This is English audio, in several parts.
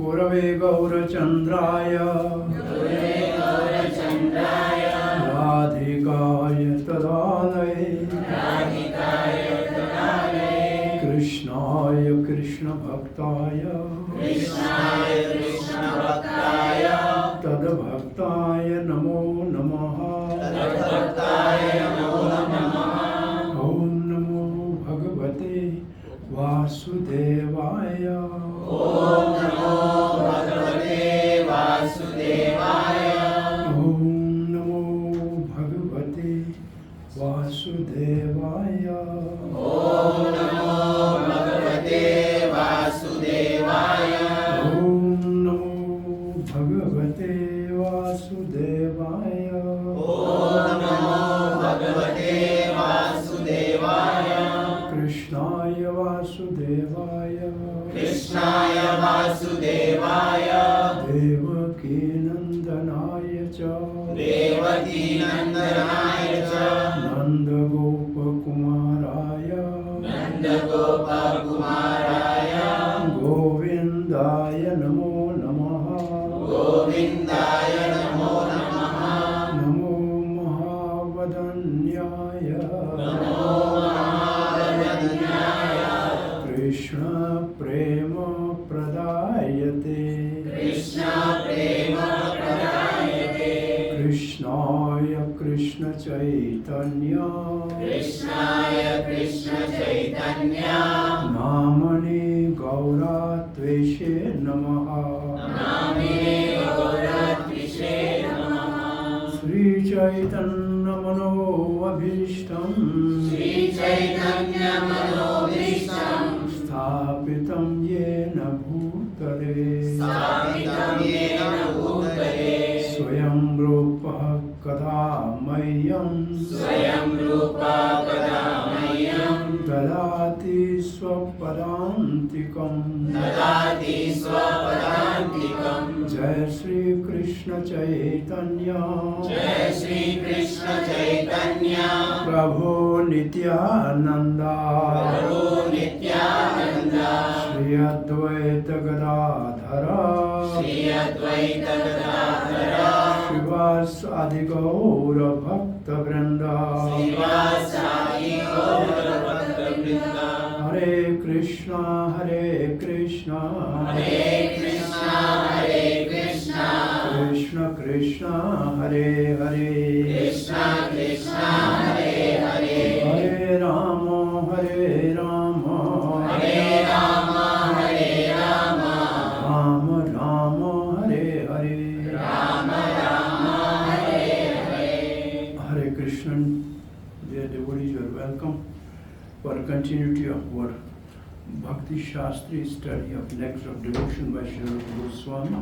गुरवे गौरचन्द्राय राधिकाय तदालये कृष्णाय कृष्णभक्ताय तद्भक्ताय नमो नमः। ॐ नमो भगवते वासुदेवाय। ॐ नमो भगवते वासुदेवाय। ॐ नमो भगवते वासुदेवाय। ॐ नमो भगवते वासुदेवाय। ॐ नमो भगवते वासुदेवाय। ॐ नमो भगवते वासुदेवाय। कृष्णाय वासुदेवाय कृष्णाय वासुदेवाय देवकी नन्दनाय च देवकी नन्दनाय च नन्दगोपकुमाराय नन्दगोपकुमाराय गोविन्दाय नमो नमः। गोविन्दाय नमो नमः। नमो महावदन्याय नमो महावदन्याय कृष्ण प्रेम प्रदायते कृष्ण प्रेम प्रदायते कृष्णाय कृष्ण चैतन्य कृष्णाय कृष्ण चैतन्य नामने गौरात्वेषे नमः। नामिने गौरद्विषे नमः। श्रीचैतन्यमनोऽभीष्टं श्रीचैतन्यमनोभीष्टं स्थापितं येन भूतले स्थापितं येन भूतले स्वयं रूपः कदा मह्यं स्वयं रूपा कदा मह्यं ददाति स्वपदान्तिकम्। ददाति स्वपदान्तिकम्। जय श्री कृष्ण चैतन्य जय श्री कृष्ण चैतन्य प्रभु नित्यानंद प्रभु नित्यानन्द श्री अद्वैत गदाधर श्री अद्वैत गदाधर श्रीवासादि गौर भक्त वृंद श्रीवासादि गौरभक्तवृन्द। हरे कृष्णा कृष्ण हरे कृष्णा कृष्ण कृष्ण हरे हरे कृष्ण कृष्ण हरे हरे हरे राम हरे Ram Ram Ram Hare Hare Ram Ram Hare Hare. Hare Krishna, dear devotees, you are welcome for continuity of our Bhakti Shastri study of Nectar of Devotion by Srila Goswami.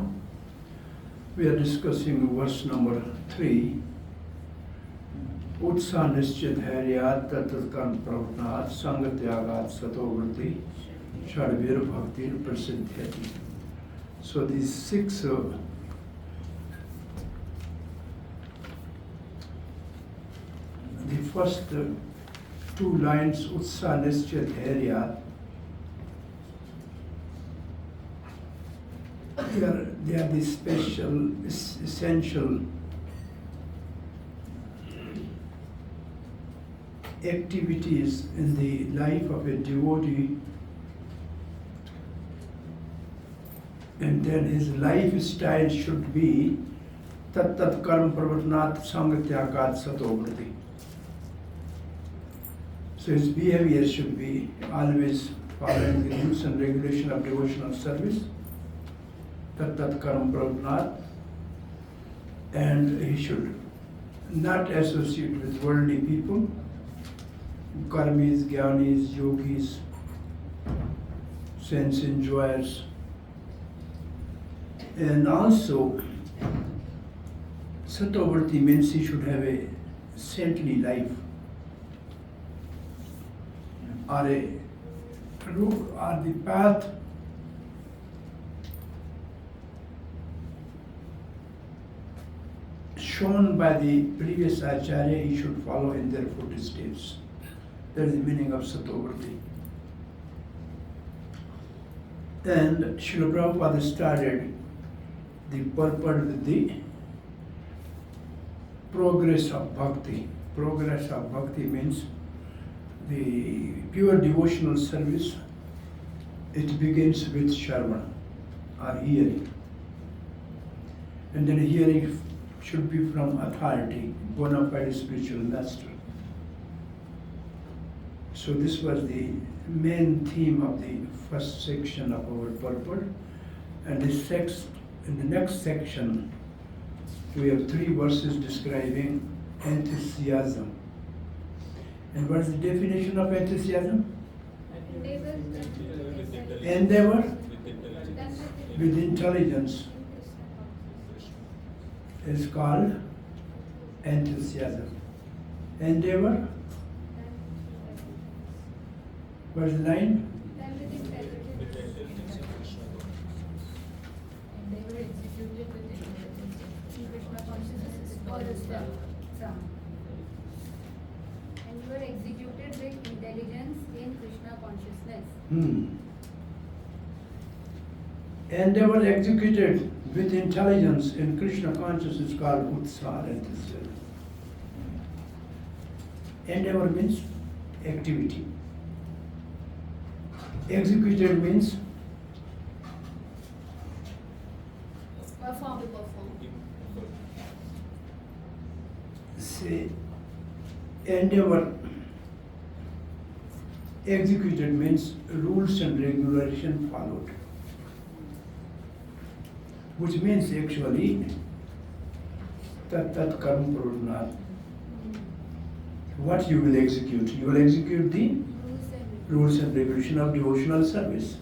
We are discussing verse number 3. Utsa nischit haryat tatatkan pravnat sangatyagat satovrti shadvir bhaktir prasiddhyati. So these six the first two lines, Utsa Nischya Dhairya, they are the special, essential activities in the life of a devotee, and then his lifestyle should be tat tat karma pravartanat sangatyagat satovrti. So his behavior should be always following the rules and regulation of devotional service, tat tat karma pravartanat, and he should not associate with worldly people, karmis, jnanis, yogis, sense enjoyers, and also Satovrti means he should have a saintly life, or a route or the path shown by the previous acharya, he should follow in their footsteps. That is the meaning of Satovrti. And Srila Prabhupada started the purport with the progress of bhakti. Progress of bhakti means the pure devotional service. It begins with Sharma or hearing. And then hearing should be from authority, bona fide spiritual master. So this was the main theme of the first section of our purport. And in the next section, we have 3 verses describing enthusiasm. And what is the definition of enthusiasm? Endeavor with intelligence is called enthusiasm. Endeavor, what's the line? And you are executed with intelligence in Krishna consciousness. Endeavor executed with intelligence in Krishna consciousness is called utsaha, enthusiasm. Endeavor means activity. Executed means Perform. say endeavor executed means rules and regulation followed, which means actually tat karam prarnat. What you will execute? You will execute the rules and regulation of devotional service.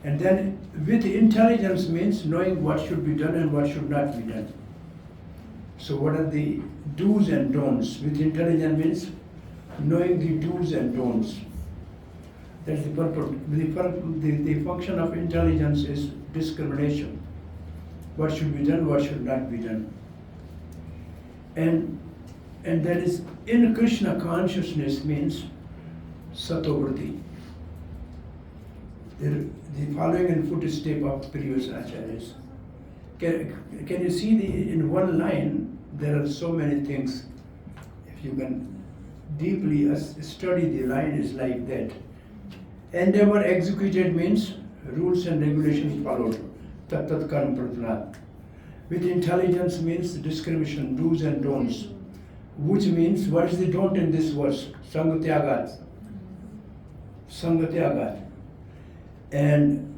And then with intelligence means knowing what should be done and what should not be done. So what are the do's and don'ts? With intelligence means knowing the do's and don'ts. That's the purpose. The function of intelligence is discrimination. What should be done, what should not be done. And that is in Krishna consciousness means satovritti. The following in footstep of previous acharyas. Can you see in one line there are so many things. If you can deeply study the line is like that. Endeavor executed means rules and regulations followed. Tat karam pratnat. With intelligence means discrimination, do's and don'ts. Which means, what is the don't in this verse? Sangatyagat. Sangatyagat. And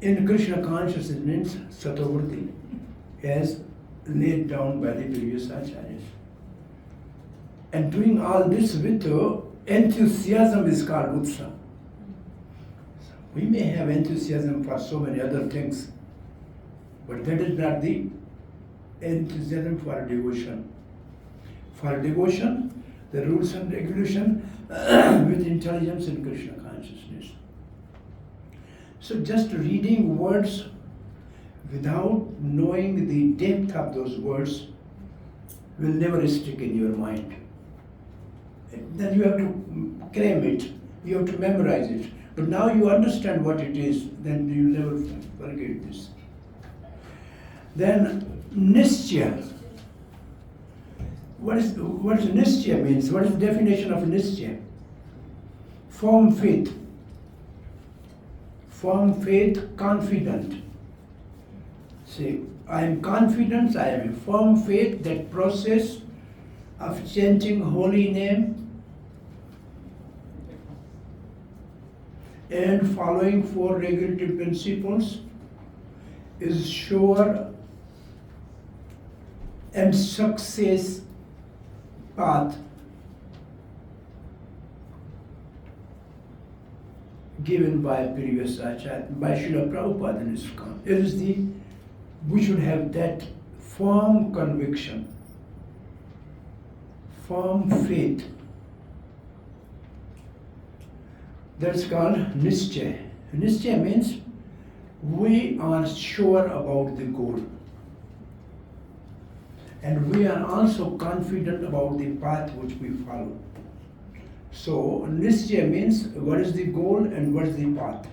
in Krishna consciousness means satovritti, as laid down by the previous acharyas. And doing all this with enthusiasm is called utsaha. We may have enthusiasm for so many other things, but that is not the enthusiasm for devotion. For devotion, the rules and regulation with intelligence in Krishna consciousness. So just reading words without knowing the depth of those words will never stick in your mind. Then you have to claim it, you have to memorize it. But now you understand what it is, then you never forget this. Then nischaya. What does nischaya means? What is the definition of nischaya? Firm faith. Firm faith, confident. Say, I am confident, I am a firm faith, that process of chanting holy name and following 4 regulative principles is sure and success path given by previous acharya, by Srila Prabhupada and ISKCON. It is we should have that firm conviction, firm faith. That's called nischaya. Nischaya means we are sure about the goal. And we are also confident about the path which we follow. So nischaya means what is the goal and what is the path.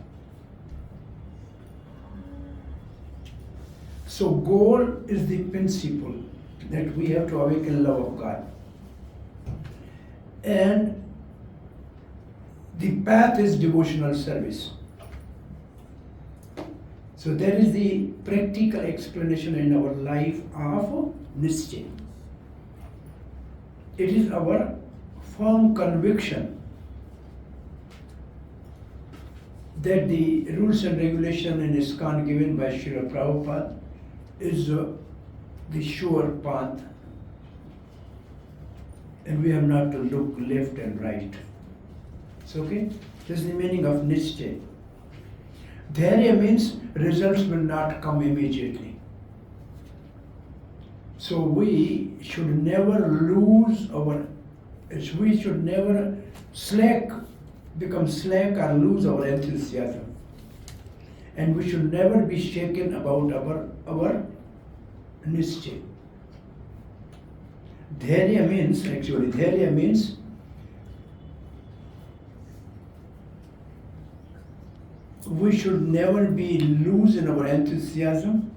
So goal is the principle that we have to awaken love of God. And the path is devotional service. So that is the practical explanation in our life of Nishchay. It is our firm conviction that the rules and regulation in ISKCON given by Srila Prabhupada is the sure path, and we have not to look left and right. It's okay? This is the meaning of Nishchay. Dhairya means results will not come immediately. So we should never lose we should never become slack or lose our enthusiasm. And we should never be shaken about our Nishchay. Dhairya means we should never be loose in our enthusiasm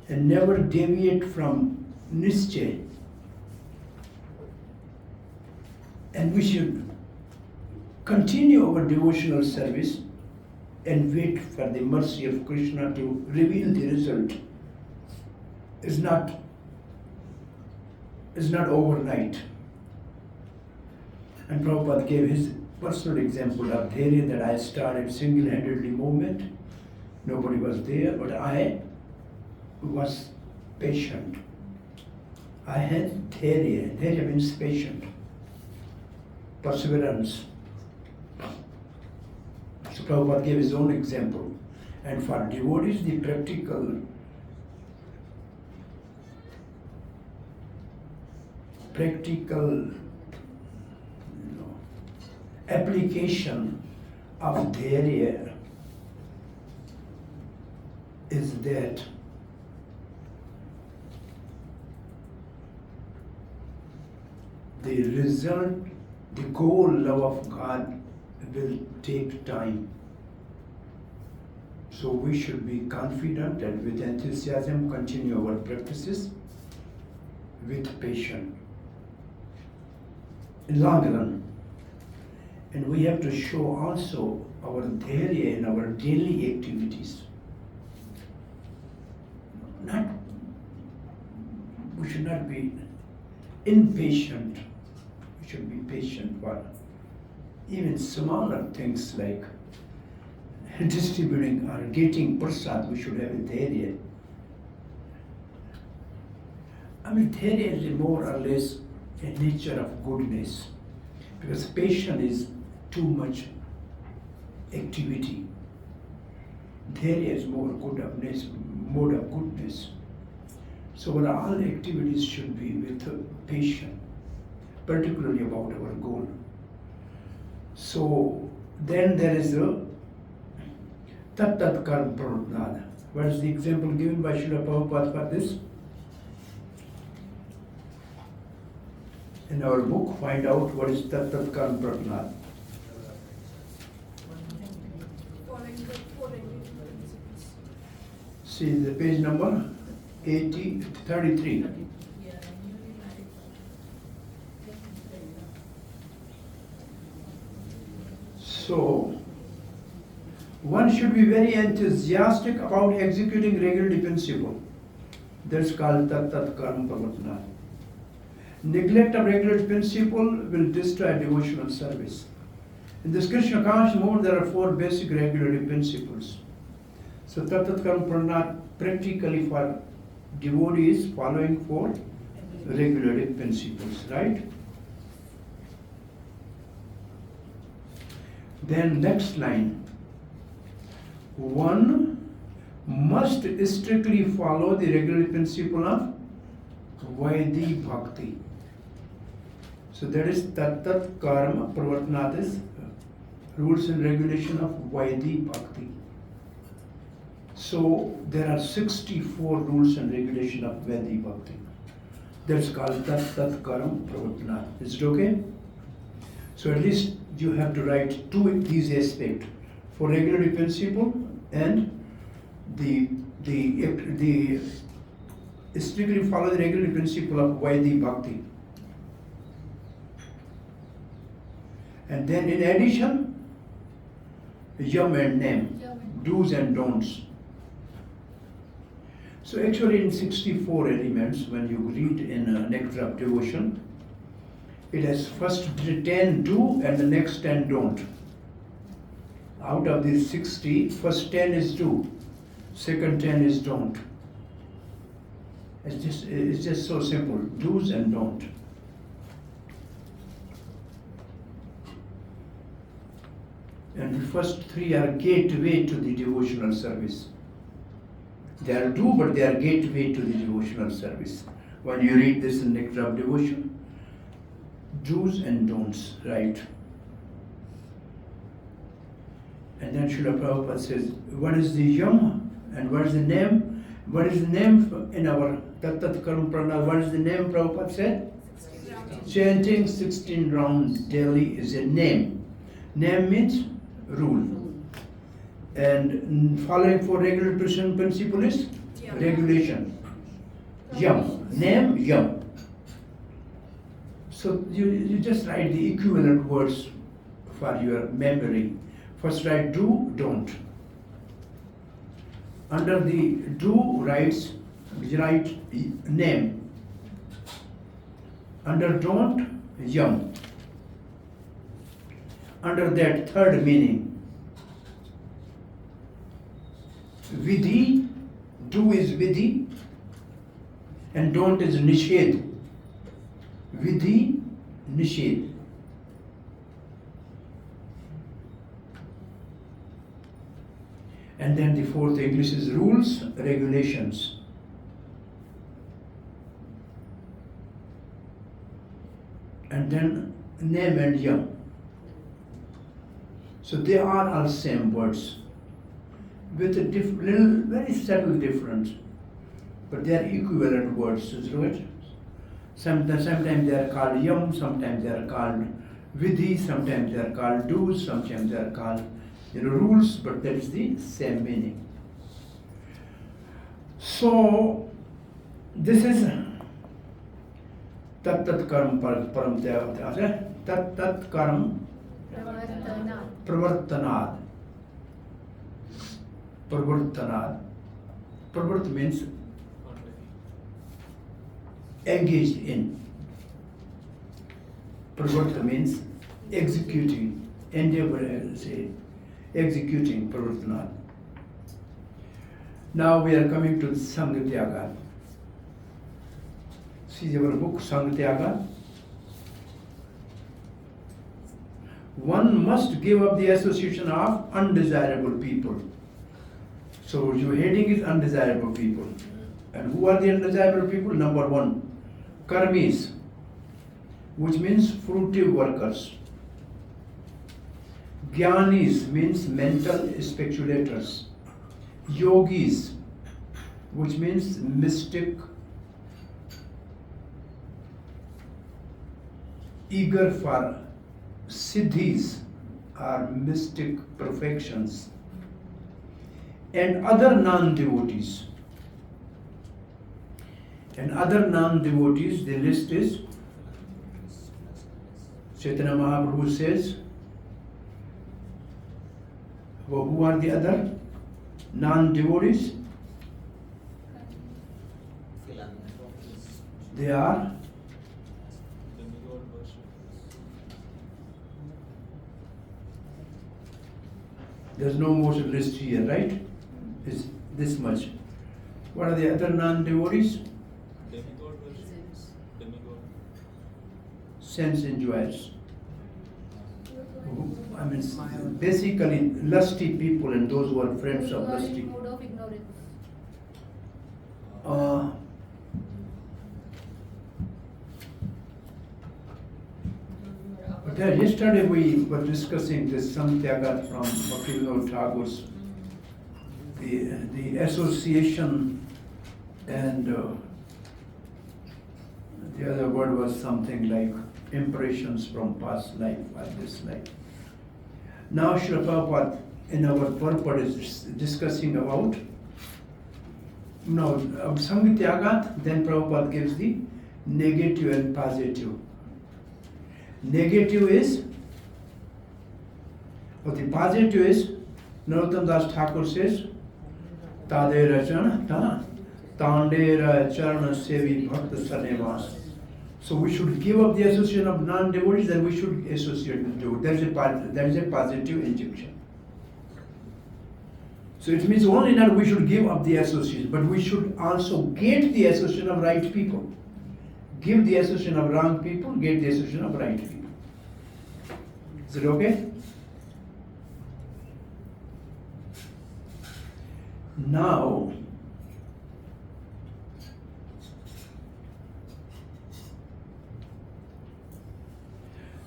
and never deviate from Nishchay. And we should continue our devotional service and wait for the mercy of Krishna to reveal the result. It's not overnight. And Prabhupada gave his personal example of dhairya, that I started single-handedly movement. Nobody was there, but I was patient. I had dhairya. Dhairya means patient. Perseverance. So Prabhupada gave his own example. And for devotees, the practical application of dhairya is that the result, the goal, love of God, will take time. So we should be confident and with enthusiasm continue our practices with patience in long run. And we have to show also our dhairya in our daily activities. We should not be impatient. We should be patient for even smaller things like distributing or getting prasad. We should have a dhairya. Dhairya is more or less a nature of goodness, because patience is too much activity. Dhairya is more goodness, mode of goodness. So our all activities should be with patience, particularly about our goal. So then there is a tat karma pranada. What is the example given by Srila Prabhupada for this? In our book, find out what is tat karma pranada. See the page number 33. So, one should be very enthusiastic about executing regularity principle. That's called tat karma pravatana. Neglect of regular principle will destroy devotional service. In this Krishna conscious mode, there are 4 basic regularity principles. So tat karma pravatana practically for devotees following 4 regularity principles, right? Then next line, one must strictly follow the regular principle of Vaidhi Bhakti. So that is tat karma pravartanat is rules and regulation of Vaidhi Bhakti. So there are 64 rules and regulation of Vaidhi Bhakti. That's called tat karma pravartanat. Is it okay? So at least you have to write 2 these aspects, for regularity principle and the strictly follow the regular principle of Vaidhi Bhakti. And then in addition, yam and name, do's and don'ts. So actually in 64 elements, when you read in Nectar of Devotion, it has first 10 do and the next 10 don't. Out of these 60, first 10 is do, second 10 is don't. It's just so simple, do's and don't. And the first 3 are gateway to the devotional service. They are do, but they are gateway to the devotional service. When you read this in Nectar of Devotion, do's and don'ts, right? And then Srila Prabhupada says, what is the yam and what is the name? What is the name in our Tat Tat Karam Prana? What is the name Prabhupada said? 16 rounds. Chanting 16 rounds daily is a name. Name means rule. And following for regular principle is regulation. Yam. Name, yam. So you just write the equivalent words for your memory. First write do, don't. Under the do write name. Under don't, yam. Under that third meaning, vidhi, do is vidhi, and don't is nishedh. Vidhi, nishedh. And then the fourth English is rules, regulations. And then name and yam. So they are all same words with a little, very subtle difference, but they are equivalent words, isn't it? Sometimes they are called yam, sometimes they are called vidhi, sometimes they are called do's, sometimes they are called rules, but that is the same meaning. So this is tat tat karam param tat tat karam pravartanad. Pravartanad. Pravart means engaged in. Pravarta means executing, endeavor, say, executing pravartanad. Now we are coming to Sangha Tyaga. See our book, Sangha Tyaga. One must give up the association of undesirable people. So your heading is undesirable people. And who are the undesirable people? Number 1, karmis, which means fruitive workers. Jnanis means mental speculators. Yogis, which means mystic, eager for siddhis or mystic perfections, and other non-devotees. And other non-devotees, the list is, Chaitanya Mahaprabhu says, well, who are the other non-devotees? They are there's no more list here, right? It's this much. What are the other non-devotees? Sense enjoyers. I mean, basically lusty people and those who are friends of lusty. Mode of ignorance. But yesterday we were discussing this Samtyagat from Bhaktivinoda Thakur's, the association, and the other word was something like impressions from past life or this life. Now Srila Prabhupada in our purport is discussing about No, Samgityagat, then Prabhupada gives the negative and positive. Negative is, or the positive is, Narottam Das Thakur says, Tadera Chana, Tandera Charana Sevi Bhakta Sanevas. So we should give up the association of non-devotees, and we should associate with devotees. That is a positive injection. So it means only not we should give up the association, but we should also get the association of right people. Give the association of wrong people, get the association of right people. Is it okay? Now,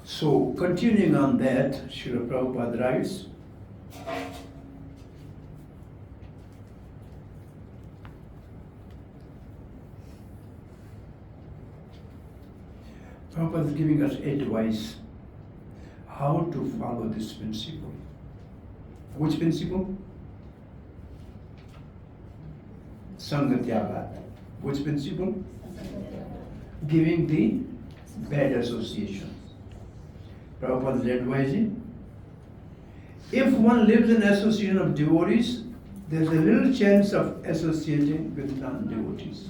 so continuing on that, Srila Prabhupada writes, Prabhupada is giving us advice how to follow this principle. Which principle? Sangatyaga. Which principle? Giving the bad association. Prabhupada is advising, if one lives in association of devotees, there's a little chance of associating with non-devotees.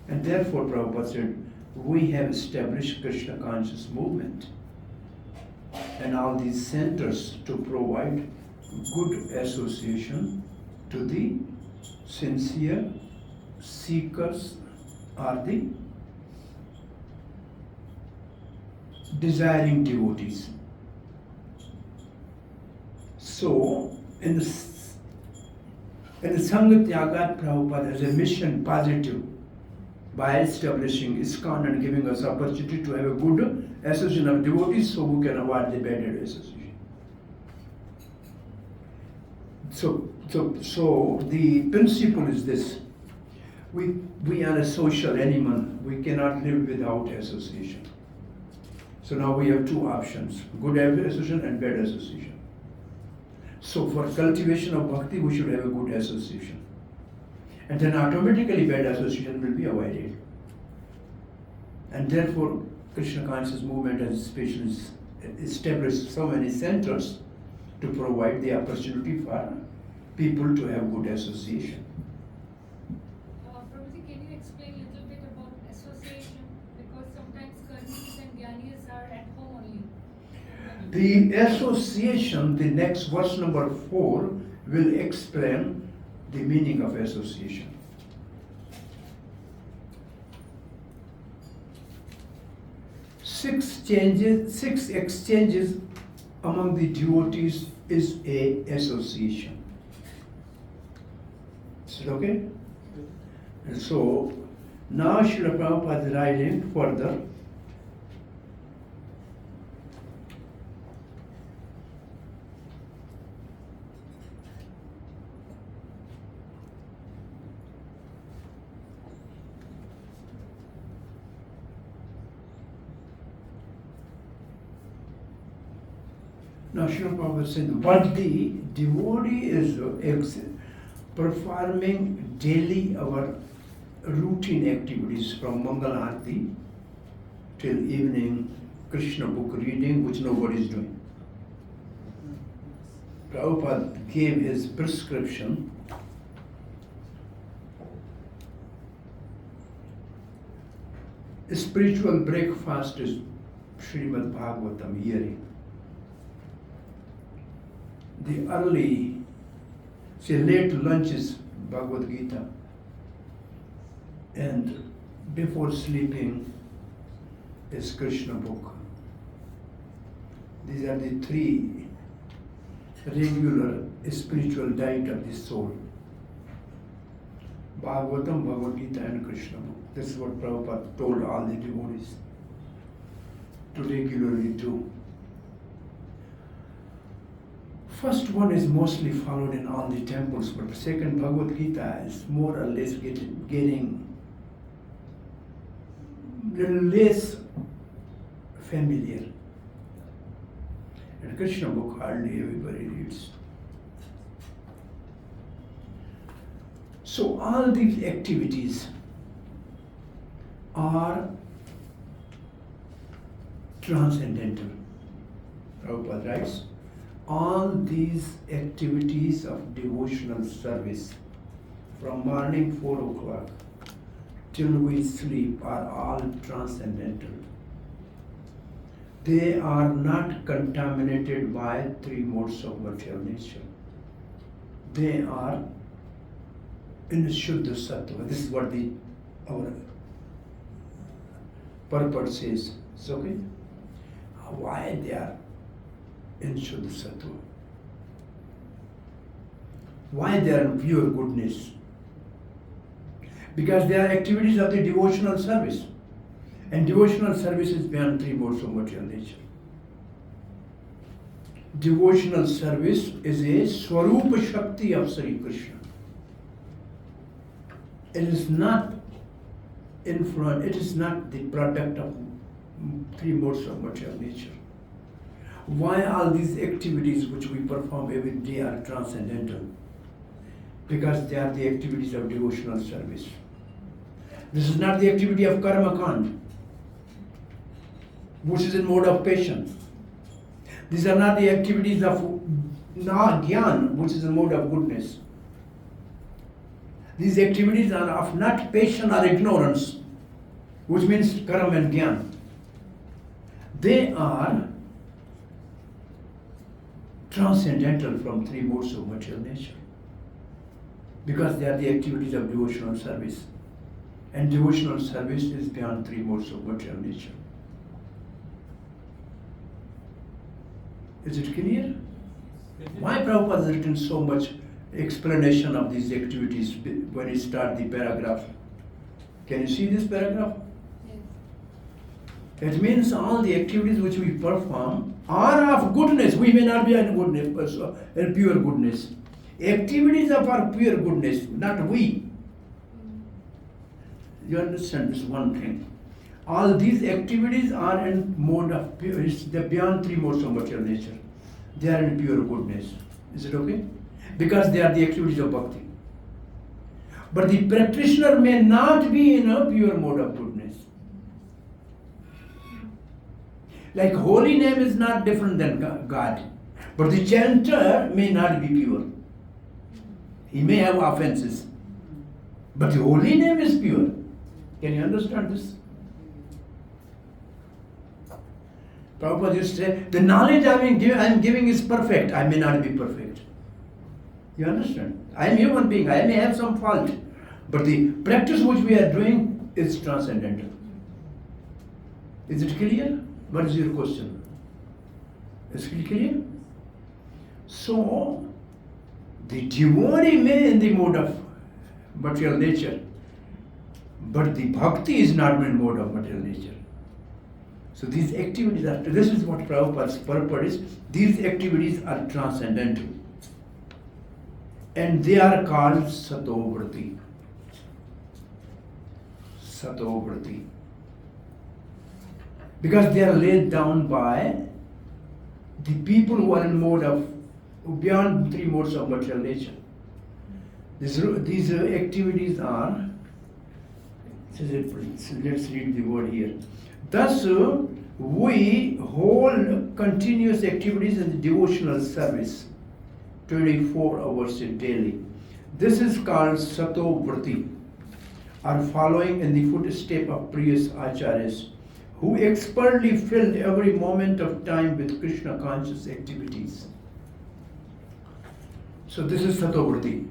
And therefore, Prabhupada said, we have established Krishna conscious movement and all these centers to provide good association to the sincere seekers or the desiring devotees. So, in the Sangatyagat, Prabhupada has a mission positive by establishing ISKCON and giving us opportunity to have a good association of devotees so we can avoid the bad association. So the principle is this. We are a social animal. We cannot live without association. So now we have two options, good association and bad association. So for cultivation of bhakti, we should have a good association. And then automatically bad association will be avoided. And therefore, Krishna conscious movement has especially established so many centers to provide the opportunity for people to have good association. Prabhuji, can you explain a little bit about association? Because sometimes karmis and jnanis are at home only. The association, the next verse number 4, will explain the meaning of association. Six exchanges among the devotees is a association. Is it okay? And so now Srila Prabhupada is writing further. Now, Srila Prabhupada said, what the devotee is performing daily our routine activities from Mangal Arati till evening Krishna book reading, which nobody is doing. Prabhupada gave his prescription. Spiritual breakfast is Srimad Bhagavatam hearing. The early, say late lunch is Bhagavad Gita, and before sleeping is Krishna book. These are the three regular spiritual diet of the soul. Bhagavatam, Bhagavad Gita and Krishna book. This is what Prabhupada told all the devotees to regularly do. First one is mostly followed in all the temples, but the second Bhagavad Gita is more or less getting little less familiar. And Krishna book hardly everybody reads. So all these activities are transcendental. Prabhupada writes, all these activities of devotional service from morning 4 o'clock till we sleep are all transcendental. They are not contaminated by three modes of material nature. They are in Shuddha Sattva. This is what our purport says. It's okay? Why they are in Shuddha Sattva? Why they are in pure goodness? Because they are activities of the devotional service. And devotional service is beyond three modes of material nature. Devotional service is a Swarupa Shakti of Sri Krishna. It is not influence, it is not the product of three modes of material nature. Why all these activities which we perform every day are transcendental? Because they are the activities of devotional service. This is not the activity of karma kand, which is in mode of passion. These are not the activities of gyan, which is in mode of goodness. These activities are of not passion or ignorance, which means karma and gyan. They are transcendental from three modes of material nature, because they are the activities of devotional service. And devotional service is beyond three modes of material nature. Is it clear? Why Prabhupada has written so much explanation of these activities when he starts the paragraph? Can you see this paragraph? Yes. It means all the activities which we perform are of goodness. We may not be in goodness, but in pure goodness. Activities of our pure goodness, not we. You understand this one thing. All these activities are in mode of pure, they're beyond three modes of material nature. They are in pure goodness. Is it okay? Because they are the activities of bhakti. But the practitioner may not be in a pure mode of goodness. Like holy name is not different than God. But the chanter may not be pure. He may have offenses. But the holy name is pure. Can you understand this? Prabhupada used to say, the knowledge I am giving is perfect. I may not be perfect. You understand? I am human being. I may have some fault. But the practice which we are doing is transcendental. Is it clear? What is your question? Is it clear? So, the devotee may in the mode of material nature, but the bhakti is not in mode of material nature. So these activities are, this is what Prabhupada's purpose is, these activities are transcendental. And they are called Satovrati. Satovrati. Because they are laid down by the people who are in mode of, beyond three modes of material nature. These activities are, let's read the word here. Thus, we hold continuous activities in the devotional service, 24 hours daily. This is called Satovrati, or following in the footstep of previous acharyas, who expertly filled every moment of time with Krishna conscious activities. So this is Satovrati.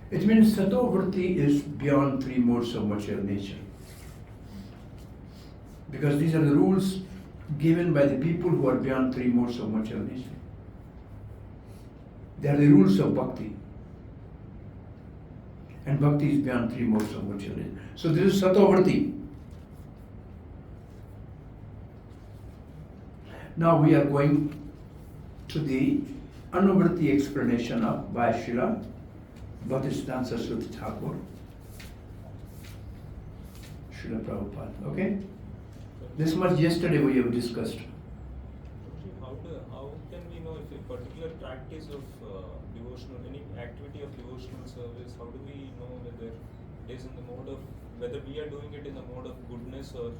It means Satovrati is beyond three modes of material nature. Because these are the rules given by the people who are beyond three modes of material nature. They are the rules of bhakti. And bhakti is beyond three modes of material nature. So this is Satovrati. Now we are going to the Anuvrati explanation of by Srila Bhaktisiddhanta Saraswati Thakur, Srila Prabhupada. Okay? This much yesterday we have discussed. How can we know if a particular practice of devotional, any activity of devotional service, how do we know whether it is in the mode of, whether we are doing it in the mode of goodness or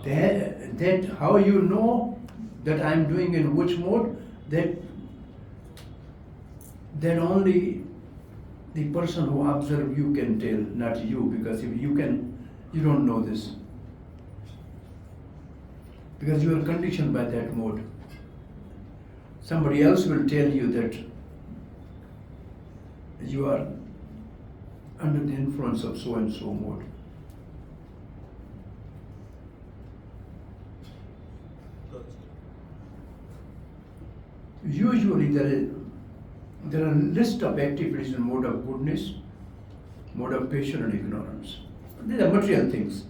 That how you know that I am doing in which mode, that only the person who observe you can tell, not you, because if you don't know this. Because you are conditioned by that mode. Somebody else will tell you that you are under the influence of so and so mode. Usually there are a list of activities in mode of goodness, mode of passion and ignorance. These are material things.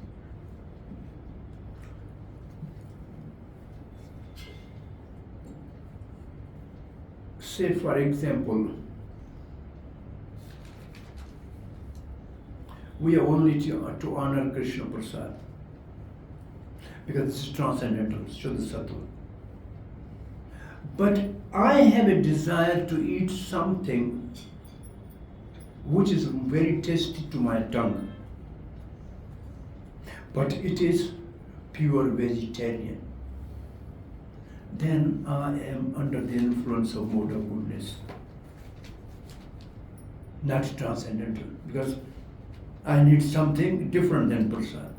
Say for example, we are only to honor Krishna Prasad because this is transcendental, Shuddha Sattva. But I have a desire to eat something which is very tasty to my tongue, but it is pure vegetarian. Then I am under the influence of mode of goodness, not transcendental, because I need something different than prasad.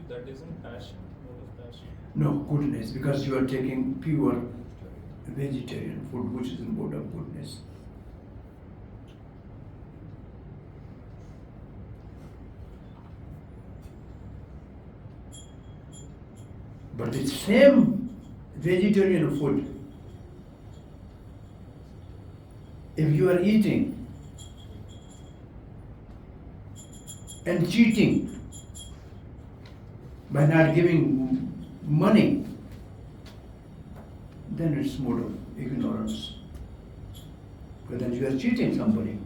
that isn't passion, mode of passion? No, goodness, because you are taking pure vegetarian food, which is in mode of goodness. But the same vegetarian food, if you are eating and cheating by not giving money, then it's mode of ignorance. Because then you are cheating somebody.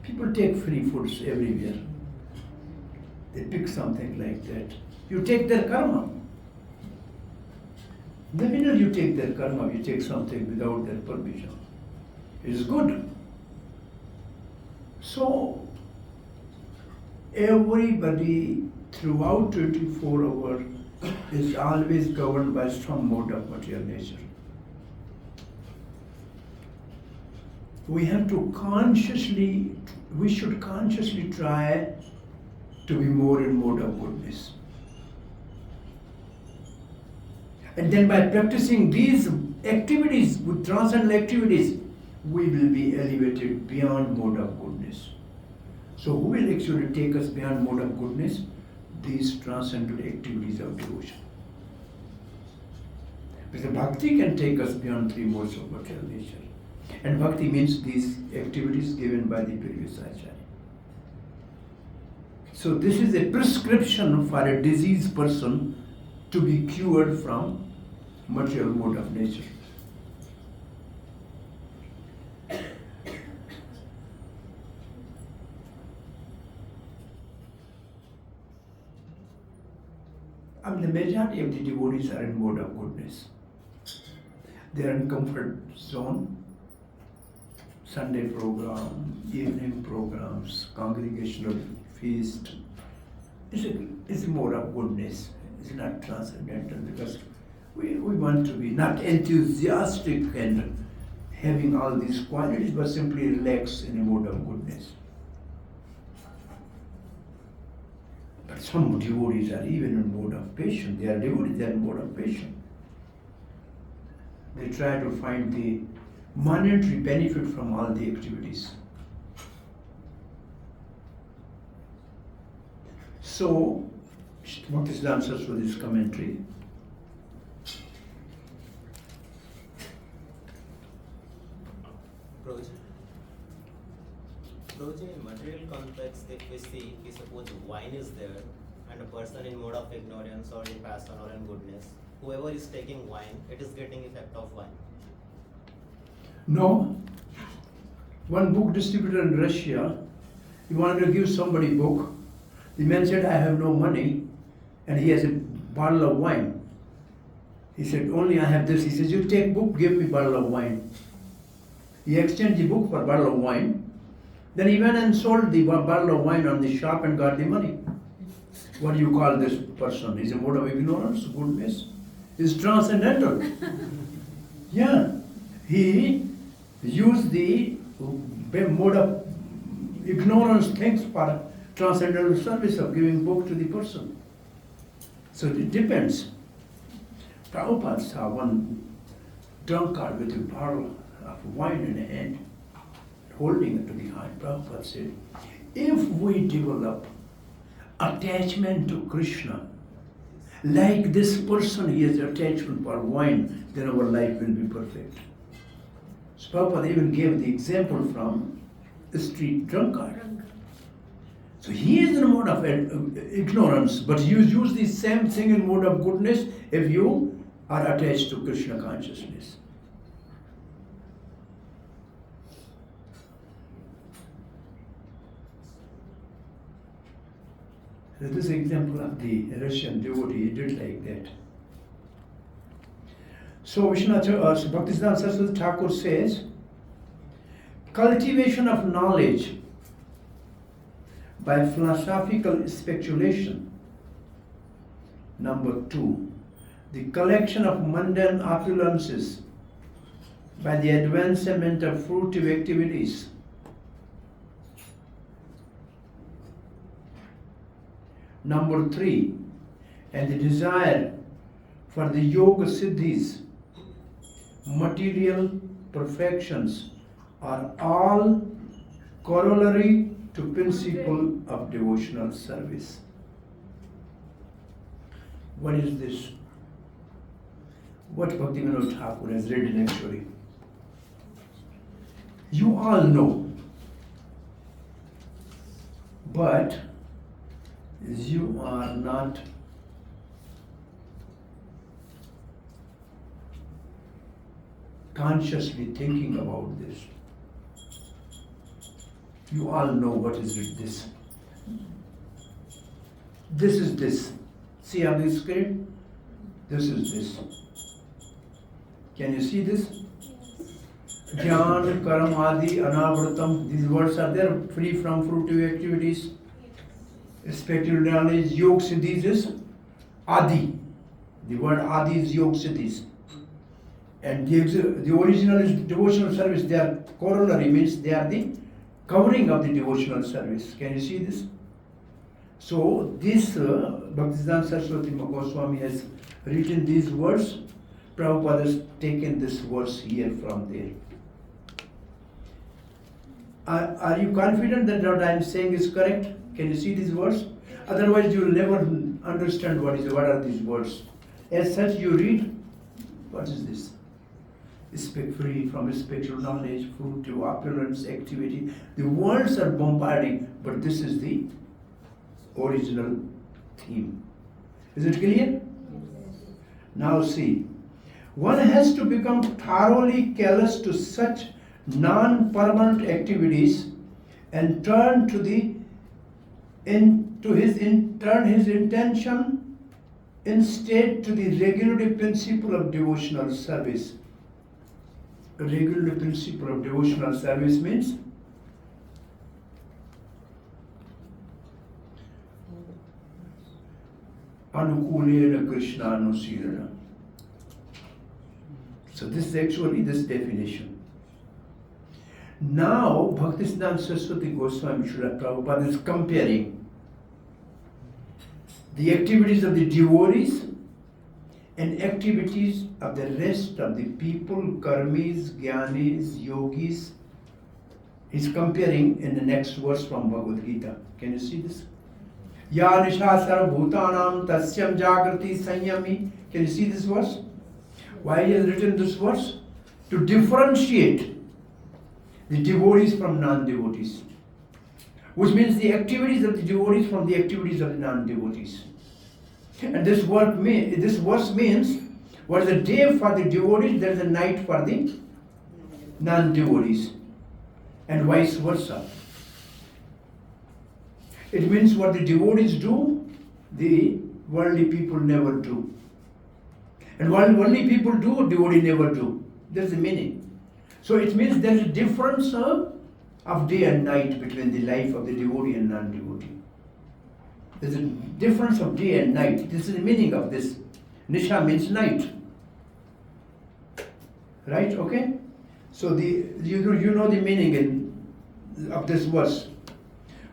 People take free foods everywhere. They pick something like that. You take their karma. The minute you take their karma, you take something without their permission. It is good. So, everybody throughout 24 hours is always governed by some mode of material nature. We should consciously try to be more in mode of goodness. And then by practicing these activities, with transcendental activities, we will be elevated beyond mode of goodness. So who will actually take us beyond mode of goodness? These transcendental activities of devotion. Because bhakti can take us beyond three modes of material nature. And bhakti means these activities given by the previous acharya. So this is a prescription for a diseased person to be cured from material mode of nature. The majority of the devotees are in mode of goodness. They are in comfort zone, Sunday program, evening programs, congregational feast. It's a mode of goodness. It's not transcendental because we want to be not enthusiastic and having all these qualities, but simply relax in a mode of goodness. But some devotees are even in mode of passion. They are devotees, they are in mode of passion. They try to find the monetary benefit from all the activities. So, what is the answer for this commentary? Prabhuji, in material context, if we see, suppose wine is there, and a person in mode of ignorance or in passion or in goodness, whoever is taking wine, it is getting effect of wine. No. One book distributor in Russia, he wanted to give somebody a book. The man said, I have no money, and he has a bottle of wine. He said, only I have this. He says, you take book, give me bottle of wine. He exchanged the book for bottle of wine. Then he went and sold the bottle of wine on the shop and got the money. What do you call this person? Is a mode of ignorance, goodness? Is transcendental. Yeah. He used the mode of ignorance things for transcendental service of giving book to the person. So it depends. Prabhupada saw one drunkard with a bottle of wine in a hand, holding it to the heart. Prabhupada said, if we develop attachment to Krishna, like this person he has attachment for wine, then our life will be perfect. So Prabhupada even gave the example from a street drunkard. So he is in a mode of ignorance, but you use the same thing in mode of goodness if you are attached to Krishna consciousness. So this example of the Russian devotee, he did like that. So Bhaktisiddhanta Saraswati Thakur says, cultivation of knowledge by philosophical speculation. Number 2, the collection of mundane opulences by the advancement of fruitive activities. Number 3, and the desire for the yoga siddhis, material perfections, are all corollary to principle of devotional service. What is this? What Bhaktivinoda Thakur has written actually? You all know, but you are not consciously thinking about this. You all know what is this. This is this. See on the screen? This is this. Can you see this? Jnana, karam, adi, anavratam. These words are there, free from fruitive activities. Speculative knowledge, yoga siddhis is adi. The word adi is yoga siddhis. And the original is devotional service. They are corollary, means they are the covering of the devotional service. Can you see this? So this Bhaktisiddhanta Saraswati Goswami has written these words. Prabhupada has taken this verse here from there. Are you confident that what I am saying is correct? Can you see these words? Otherwise you will never understand what are these words. As such you read, what is this? Speak free from spiritual knowledge, fruitive opulence, activity. The words are bombarding, but this is the original theme. Is it clear? Now see, one has to become thoroughly callous to such non-permanent activities and turn his intention instead to the regulative principle of devotional service. Regulative principle of devotional service means anukulena Krishna anusirana. So this is actually this definition. Now Bhaktisiddhanta Saraswati Goswami Srila Prabhupada is comparing the activities of the devotees and activities of the rest of the people, karmis, jnanis, yogis. He's comparing in the next verse from Bhagavad Gita. Can you see this? Ya nisha sarvabhutanam tasyam jagrati sanyami. Can you see this verse? Why he has written this verse? To differentiate the devotees from non-devotees. Which means the activities of the devotees from the activities of the non-devotees. And this verse means what is a day for the devotees, there is a night for the non-devotees. And vice versa. It means what the devotees do, the worldly people never do. And what only people do, devotee never do. There's the meaning. So it means there's a difference of day and night between the life of the devotee and non-devotee. There's a difference of day and night. This is the meaning of this. Nisha means night. Right? Okay? So you know the meaning of this verse.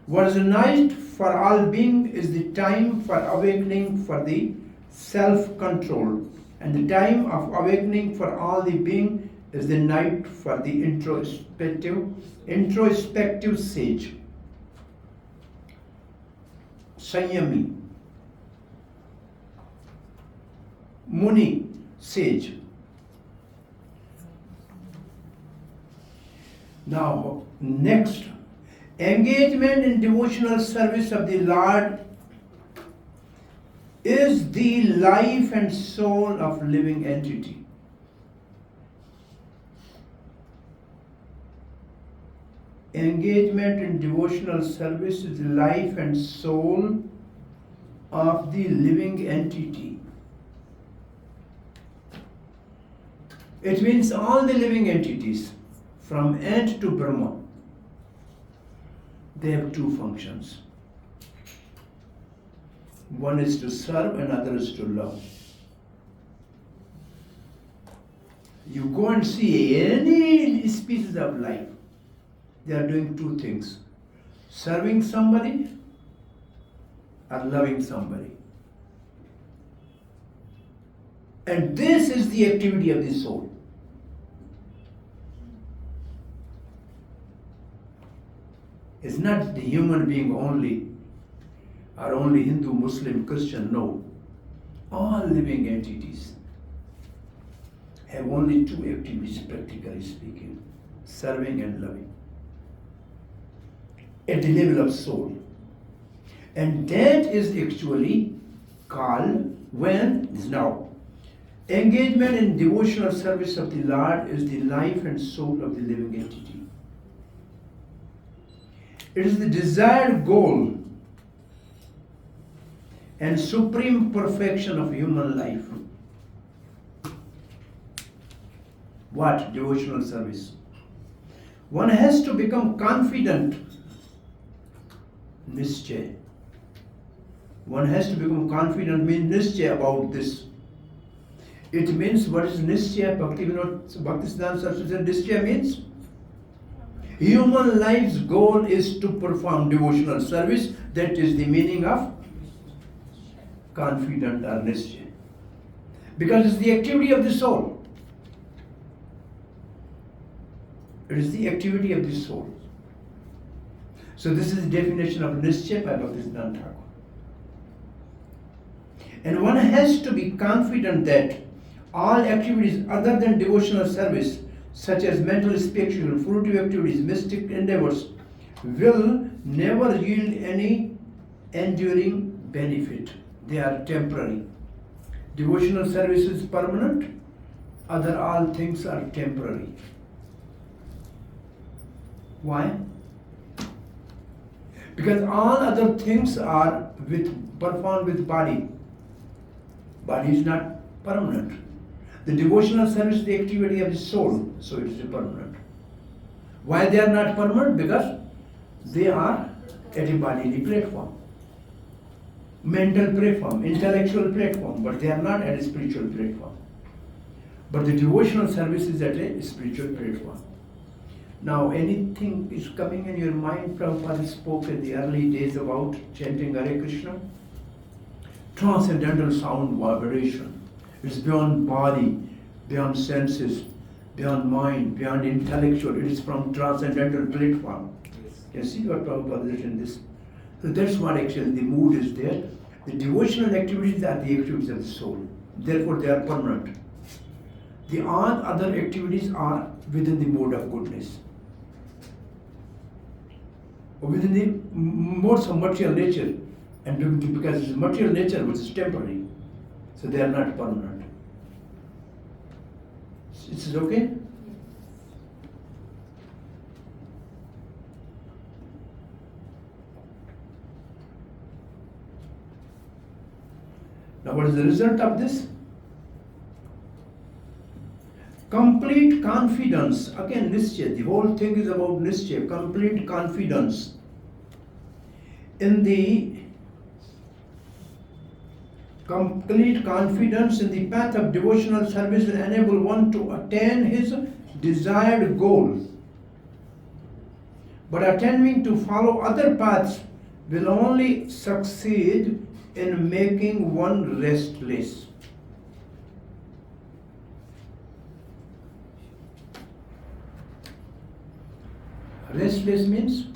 What is the night for all being is the time for awakening for the self-control. And the time of awakening for all the being is the night for the introspective sage. Sanyami. Muni, sage. Now, next, engagement in devotional service of the Lord is the life and soul of living entity. Engagement in devotional service is the life and soul of the living entity. It means all the living entities, from ant to Brahma, they have two functions. One is to serve and other is to love. You go and see any species of life, they are doing two things: serving somebody or loving somebody. And this is the activity of the soul. It's not the human being only, or only Hindu, Muslim, Christian, no. All living entities have only two activities, practically speaking: serving and loving, at the level of soul. And that is actually called now. Engagement in devotional service of the Lord is the life and soul of the living entity. It is the desired goal and supreme perfection of human life. What? Devotional service. One has to become confident. Nischay. One has to become confident, means nischay about this. It means, what is nischay? Bhaktisiddhanta Saraswati said nischay means human life's goal is to perform devotional service. That is the meaning of confident or nischay. Because it's the activity of the soul. It is the activity of the soul. So this is the definition of nischay by Bhaktisiddhanta Thakur. And one has to be confident that all activities other than devotional service, such as mental, spiritual, fruitive activities, mystic endeavors, will never yield any enduring benefit. They are temporary. Devotional service is permanent, other all things are temporary. Why? Because all other things are performed with body. Body is not permanent. The devotional service is the activity of the soul, so it is permanent. Why they are not permanent? Because they are at a bodily platform, mental platform, intellectual platform, but they are not at a spiritual platform. But the devotional service is at a spiritual platform. Now, anything is coming in your mind? Prabhupada spoke in the early days about chanting Hare Krishna. Transcendental sound vibration. It's beyond body, beyond senses, beyond mind, beyond intellectual. It is from transcendental platform. You see what Prabhupada is in this? So that's what actually the mood is there. The devotional activities are the activities of the soul. Therefore, they are permanent. The all other activities are within the mode of goodness, or within the modes of material nature, and because it's material nature which is temporary, so they are not permanent. Is it okay? Now, what is the result of this? complete confidence. Again, nischay. The whole thing is about nischay, complete confidence in the path of devotional service will enable one to attain his desired goal. But attempting to follow other paths will only succeed in making one restless. Restless means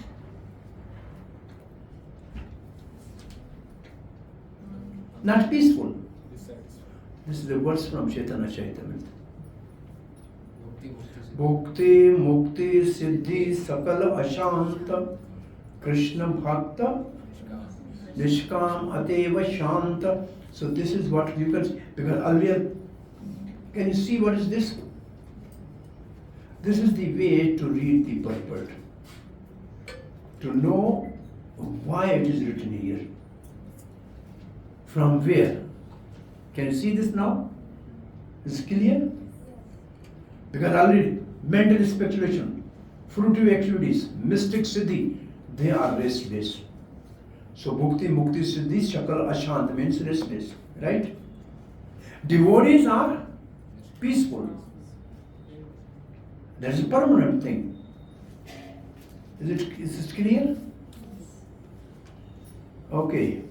not peaceful. Dissatisfied. This is the verse from Chaitanya Charitamrita. Bhukti Mukti Siddhi Sakala Ashanta Krishna Bhakta Nishkam Ateva Shanta. So this is what you can see. Because earlier, can you see what is this? This is the way to read the purport. To know why it is written here. From where? Can you see this now? Is it clear? Because already mental speculation, fruitive activities, mystic siddhi, they are restless. So bhukti, mukti, siddhi, shakal, ashant means restless, right? Devotees are peaceful. That's a permanent thing. Is it clear? Okay.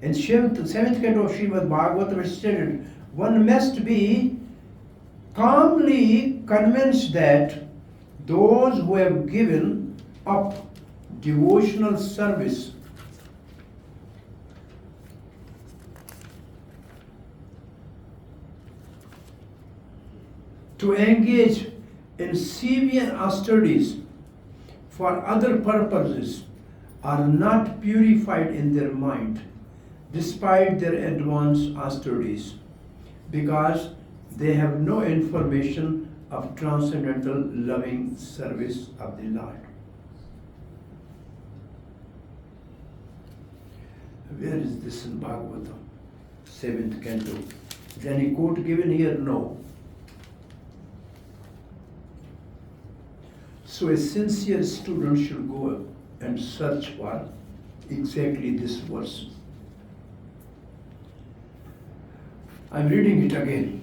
In seventh canto of Srimad Bhagavatam it stated, one must be calmly convinced that those who have given up devotional service to engage in severe austerities for other purposes are not purified in their mind despite their advanced austerities, because they have no information of transcendental loving service of the Lord. Where is this in Bhagavatam? 7th canto. Is any quote given here? No. So a sincere student should go and search for exactly this verse. I'm reading it again.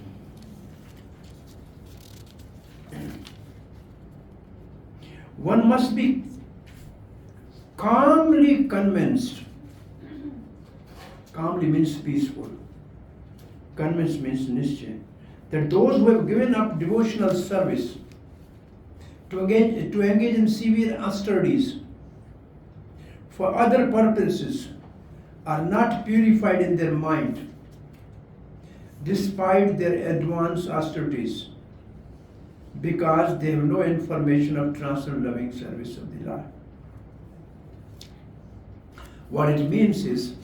One must be calmly convinced. Calmly means peaceful. Convinced means nischay. That those who have given up devotional service to engage in severe austerities for other purposes are not purified in their mind despite their advanced austerities, because they have no information of transcendental loving service of the Lord. What it means is,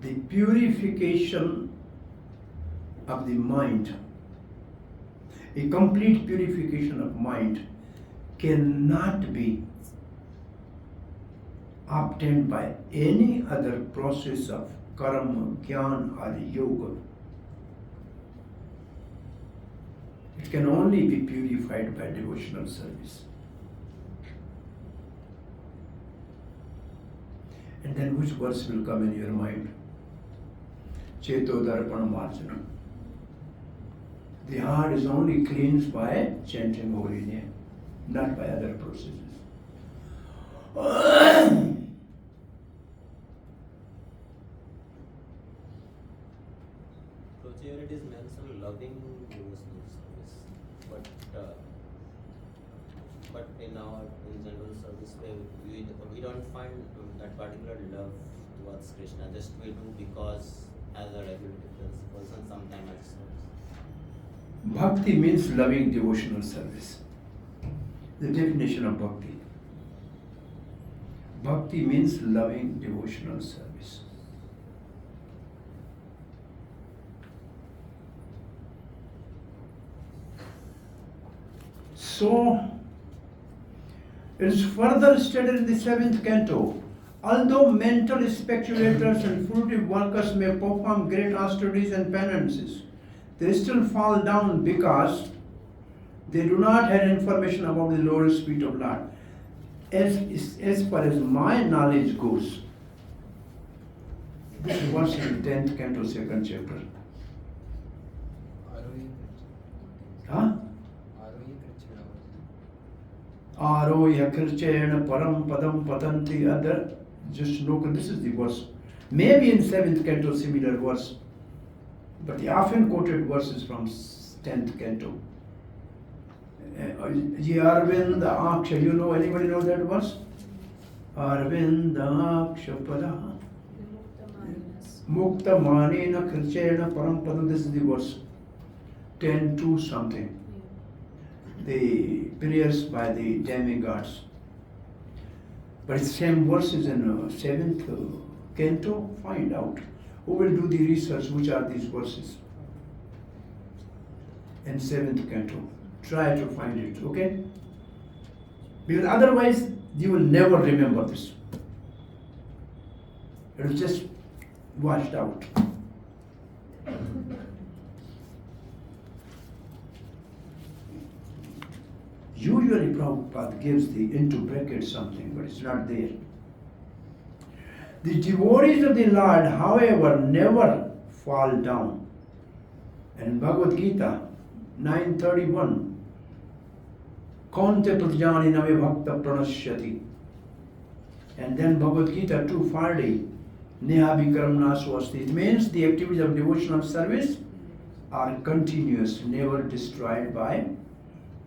the purification of the mind, a complete purification of mind, cannot be obtained by any other process of karma, jnana or yoga. It can only be purified by devotional service. And then which verse will come in your mind? Cheto darpana marjana. The heart is only cleansed by chanting holy name, not by other processes. So here it is mentioned loving devotional service, but in general service we don't find that particular love towards Krishna. Just we do because as a regular principle and sometimes as service. Bhakti means loving devotional service. The definition of bhakti. Bhakti means loving devotional service. So, it is further stated in the 7th canto, Although mental speculators and fruitive workers may perform great austerities and penances, they still fall down because they do not have information about the lower spirit of Lord. As far as my knowledge goes, this verse in 10th canto, 2nd chapter. Huh? Aroya Kirchena Param Padam Patanti other. Just look, this is the verse. Maybe in 7th canto, similar verse. But the often quoted verse is from 10th canto. Ye Arvinda Aksha, you know, anybody know that verse? Arvinda Aksha Pada Mukta Manena Kirchena Param Padam. This is the verse. 10:2 something. The prayers by the demigods. But the same verses in 7th canto. Find out. Who will do the research? Which are these verses? In 7th canto. Try to find it, okay? Because otherwise you will never remember this. It will just washed out. Usually Prabhupada gives the into bracket something, but it's not there. The devotees of the Lord, however, never fall down. And Bhagavad Gita 9:31, Kaunte Pratjani Nave Bhakta Pranashyati. And then Bhagavad Gita 2:40, Neha Bikaram Naswasti. It means the activities of devotional service are continuous, never destroyed by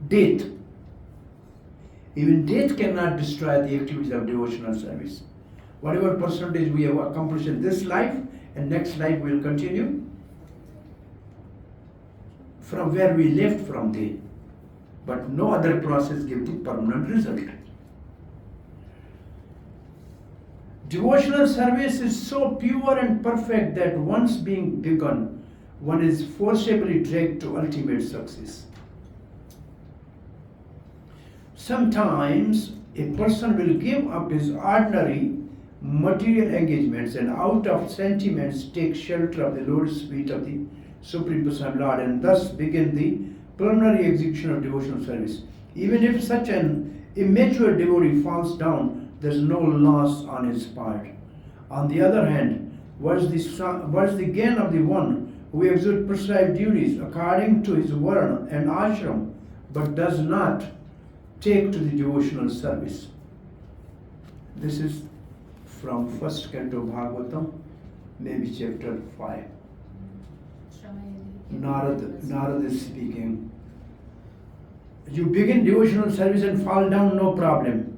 death. Even death cannot destroy the activities of devotional service. Whatever percentage we have accomplished in this life, and next life will continue from where we left from there. But no other process gives the permanent result. Devotional service is so pure and perfect that once being begun, one is forcibly dragged to ultimate success. Sometimes a person will give up his ordinary material engagements and out of sentiments take shelter of the lotus feet of the Supreme Personality Lord and thus begin the preliminary execution of devotional service. Even if such an immature devotee falls down, there is no loss on his part. On the other hand, what is the gain of the one who executes prescribed duties according to his varna and ashram, but does not take to the devotional service? This is from 1st canto Bhagavatam, maybe chapter 5. Narad is speaking. You begin devotional service and fall down, no problem.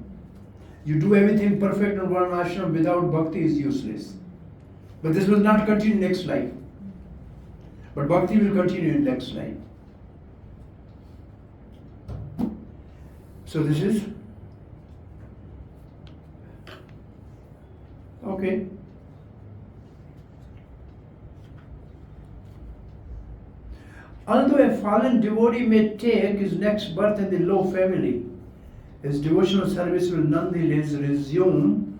You do everything perfect in one ashram without bhakti is useless. But this will not continue next life. But bhakti will continue in next life. So this is okay. Although a fallen devotee may take his next birth in the low family, his devotional service will nonetheless resume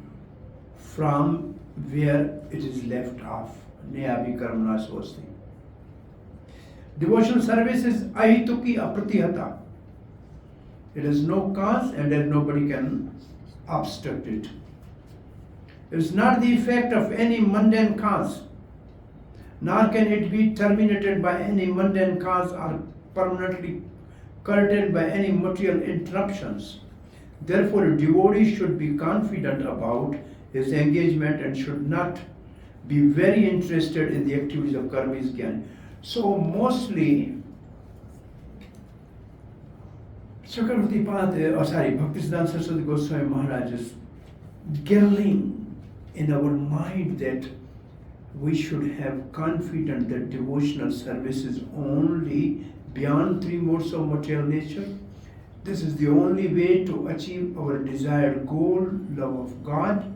from where it is left off. Neyabi Karamana Swasti. Devotional service is ahituki apratihata. It has no cause and then nobody can obstruct it. It is not the effect of any mundane cause, nor can it be terminated by any mundane cause or permanently curtailed by any material interruptions. Therefore, a devotee should be confident about his engagement and should not be very interested in the activities of karmis jnana. So mostly, Chakravarti Bhaktisiddhanta Saraswati Goswami Maharaj is girdling in our mind that we should have confidence that devotional service is only beyond three modes of material nature. This is the only way to achieve our desired goal, love of God,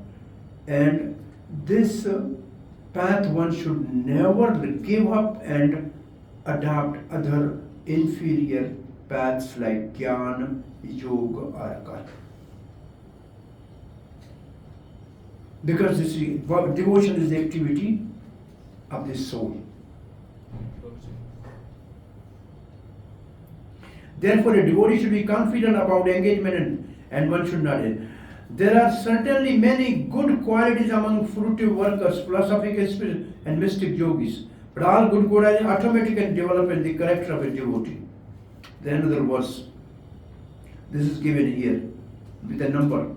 and this path one should never give up and adopt other inferior paths like Jnana, Yoga or Karma. Because this is, devotion is the activity of the soul. Therefore, a devotee should be confident about engagement and one should not. There are certainly many good qualities among fruitive workers, philosophical spirits, and mystic yogis. But all good qualities automatically develop in the character of a devotee. Then another verse. This is given here with a number.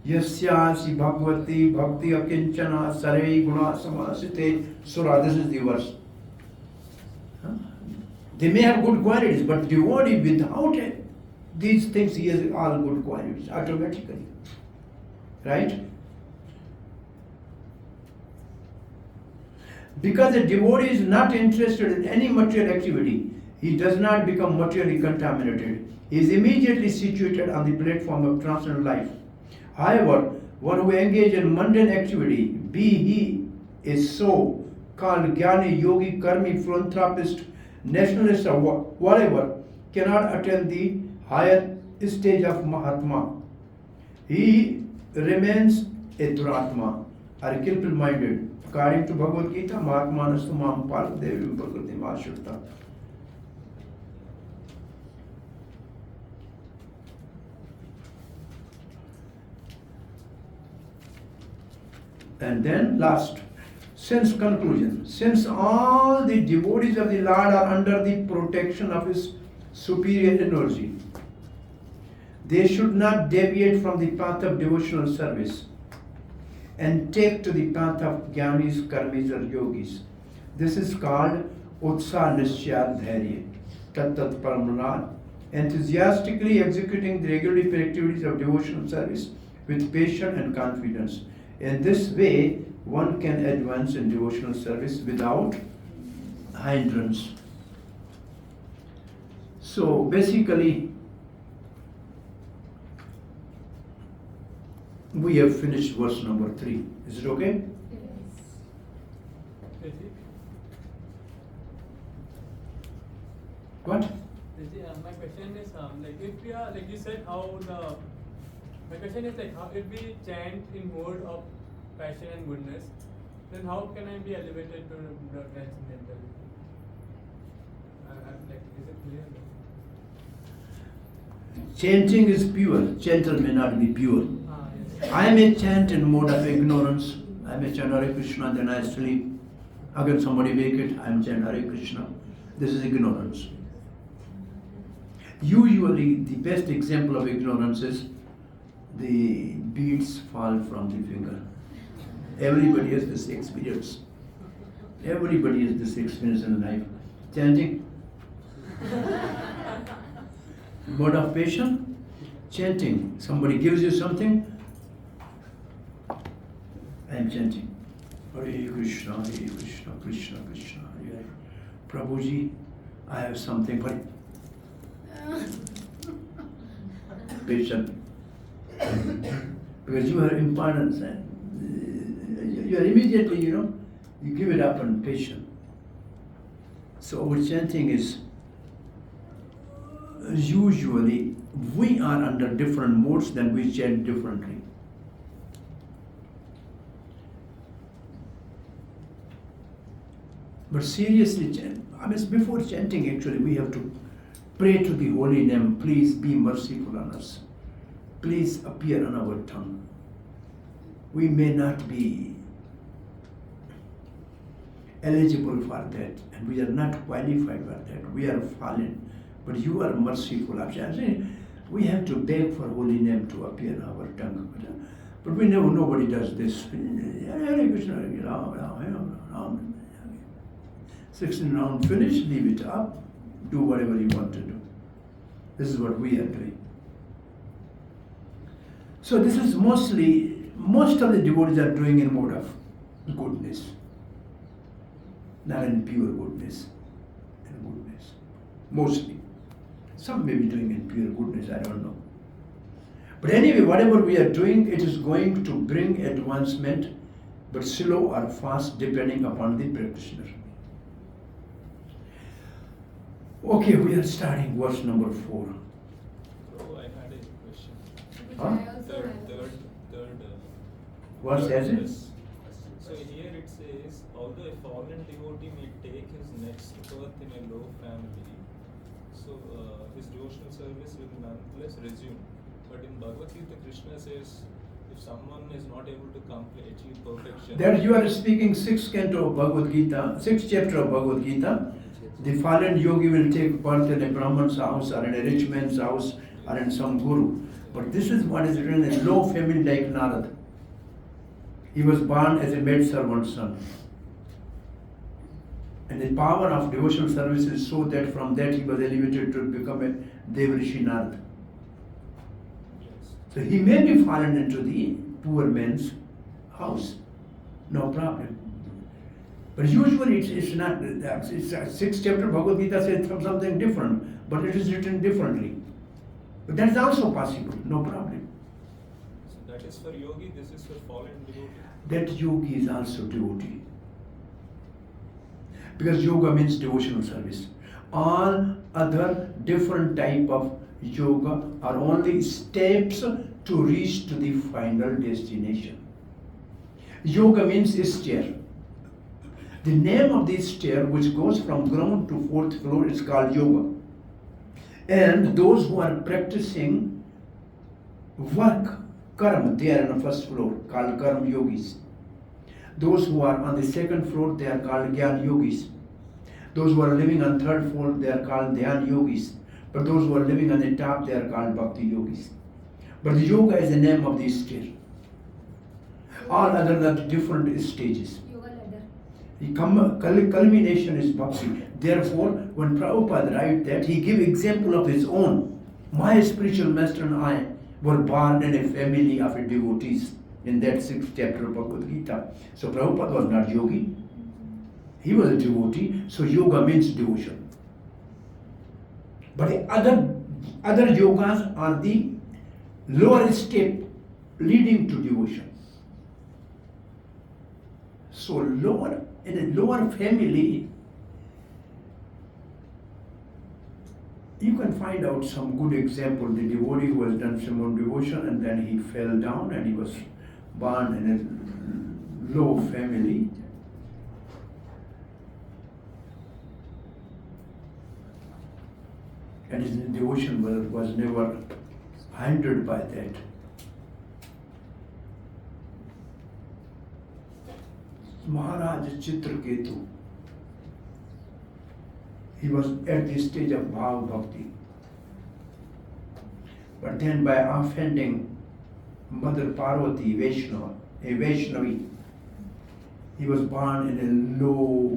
Yasyasi bhagavati bhakti akinchana sarve guna samasite sura. This is the verse. They may have good qualities, but devotee without these things, he has all good qualities automatically. Right? Because a devotee is not interested in any material activity, he does not become materially contaminated. He is immediately situated on the platform of transcendental life. However, one who engages in mundane activity, be he a so-called jnani, yogi, karmi, philanthropist, nationalist, or whatever, cannot attain the higher stage of Mahatma. He remains a Duratma, or cripple-minded. According to Bhagavad Gita, Mahatma Nastumam Pal Devi Bhagavati Mashurta. And then last, since conclusion, since all the devotees of the Lord are under the protection of his superior energy, they should not deviate from the path of devotional service and take to the path of jnanis, karmis, or yogis. This is called utsa nisyad dharya, tat paramanad, enthusiastically executing the regulative activities of devotional service with patience and confidence. In this way, one can advance in devotional service without hindrance. So basically, we have finished verse number 3. Is it okay? What? My question is like if we are like you said how the my question is like how if we chant in mode of passion and goodness, then how can I be elevated to the transcendental? Like, is it clear? Chanting is pure. Chanter may not be pure. Yes. I may chant in mode of ignorance. I may chant Hare Krishna, then I sleep. Again somebody wake it, I am chant Hare Krishna. This is ignorance. Usually the best example of ignorance is the beads fall from the finger. Everybody has this experience. Everybody has this experience in life. Chanting. Mode of patience, chanting. Somebody gives you something, I am chanting. Hare Krishna, Krishna Krishna, Hare Hare. Prabhuji, I have something for you. Patient. Because you are impermanent and you are immediately, you give it up and patient. So our chanting is usually we are under different modes, then we chant differently. But seriously, before chanting actually we have to pray to the holy name, please be merciful on us. Please appear on our tongue. We may not be eligible for that and we are not qualified for that. We are fallen. But you are merciful. I'm saying we have to beg for holy name to appear on our tongue. But we know nobody does this. 16 round finish, leave it up, do whatever you want to do. This is what we are doing. So this is most of the devotees are doing in mode of goodness, not in pure goodness and goodness. Mostly. Some may be doing in pure goodness, I don't know. But anyway, whatever we are doing, it is going to bring advancement, but slow or fast depending upon the practitioner. Okay, we are starting verse number 4. So I had a question. Which Huh? I also Third, have. third, third. verse has it? Yes. So here it says, although a fallen devotee may take his next birth in a low family, so his devotional service will nonetheless resume. But in Bhagavad Gita, Krishna says, if someone is not able to achieve perfection, There you are speaking 6th canto of Bhagavad Gita, 6th chapter of Bhagavad Gita. The fallen yogi will take birth in a Brahman's house or in a rich man's house or in some guru. But this is what is written in low family like Narad. He was born as a maid servant's son. And the power of devotional service is so that from that he was elevated to become a Devrishi Narad. yes. So he may be fallen into the poor man's house. No problem. But usually it's not, it's 6th chapter Bhagavad Gita says something different, but it is written differently. But that's also possible, no problem. So that is for yogi, this is for fallen devotee. That yogi is also devotee. Because yoga means devotional service. All other different type of yoga are only steps to reach to the final destination. Yoga means stair. The name of this stair, which goes from ground to 4th floor, is called yoga. And those who are practicing work, karma, they are on the 1st floor, called karma yogis. Those who are on the 2nd floor, they are called Gyan yogis. Those who are living on 3rd floor, they are called Dhyan yogis. But those who are living on the top, they are called Bhakti yogis. But the yoga is the name of the stair. All other than different stages. Yoga ladder. The culmination is bhakti. Therefore, when Prabhupada writes that, he gives example of his own. My spiritual master and I were born in a family of devotees in that 6th chapter of Bhagavad Gita. So Prabhupada was not yogi. He was a devotee, so yoga means devotion. But the other yogas are the lower step leading to devotion. So in a lower family, you can find out some good example. The devotee who has done some more devotion and then he fell down and he was born in a low family. And his devotion was never hindered by that. Maharaj Chitraketu, he was at the stage of Bhav Bhakti. But then by offending Mother Parvati, Vaishnava, a Vaishnavi, he was born in a low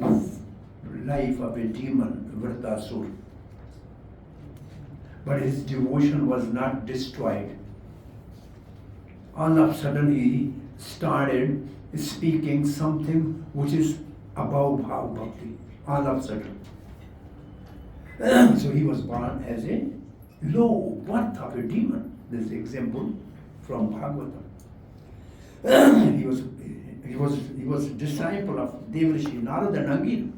life of a demon, Vritasur. But his devotion was not destroyed. All of a sudden he started speaking something which is above Bhav Bhakti. All of a sudden. So he was born as a low birth of a demon. This is example from Bhagavatam. He was a disciple of Devrishi Narada and Angir.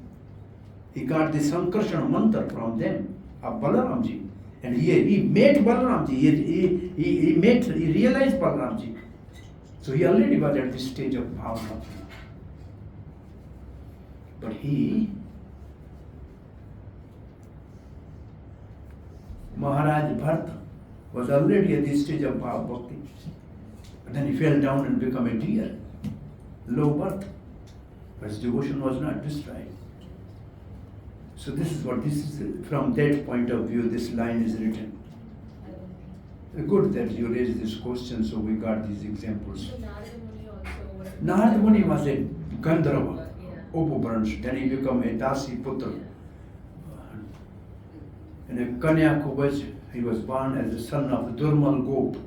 He got the Sankarsana mantra from them, of Balaramji. And he met Balaramji, he realized Balaramji. So he already was at this stage of Bhav Bhakti. But Maharaj Bharata was already at this stage of Bhav Bhakti. But then he fell down and became a deer, low birth. But his devotion was not destroyed. So this is from that point of view, this line is written. Good that you raised this question, so we got these examples. So Narada Muni also was. Narada Muni was a Gandharva, Yeah. Upabransh, then he became a Dasi Putra. In a Kanyakubraj, he was born as the son of Durmal Gop.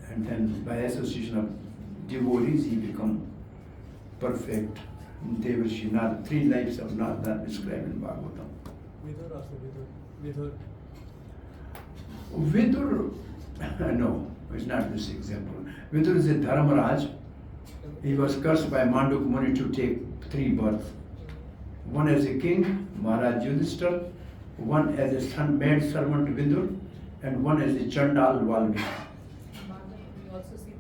And then by association of devotees, he became perfect. Devrishi Narada, 3 lives of Narada described in Bhagavatam. Vidur also, Vidur. Vidur, no, it's not this example. Vidur is a Dharmaraj. He was cursed by Manduk Muni to take 3 births. One as a king, Maharaj Yudhishthira, one as a maid servant Vidur, and one as a Chandal Valmiki. We also see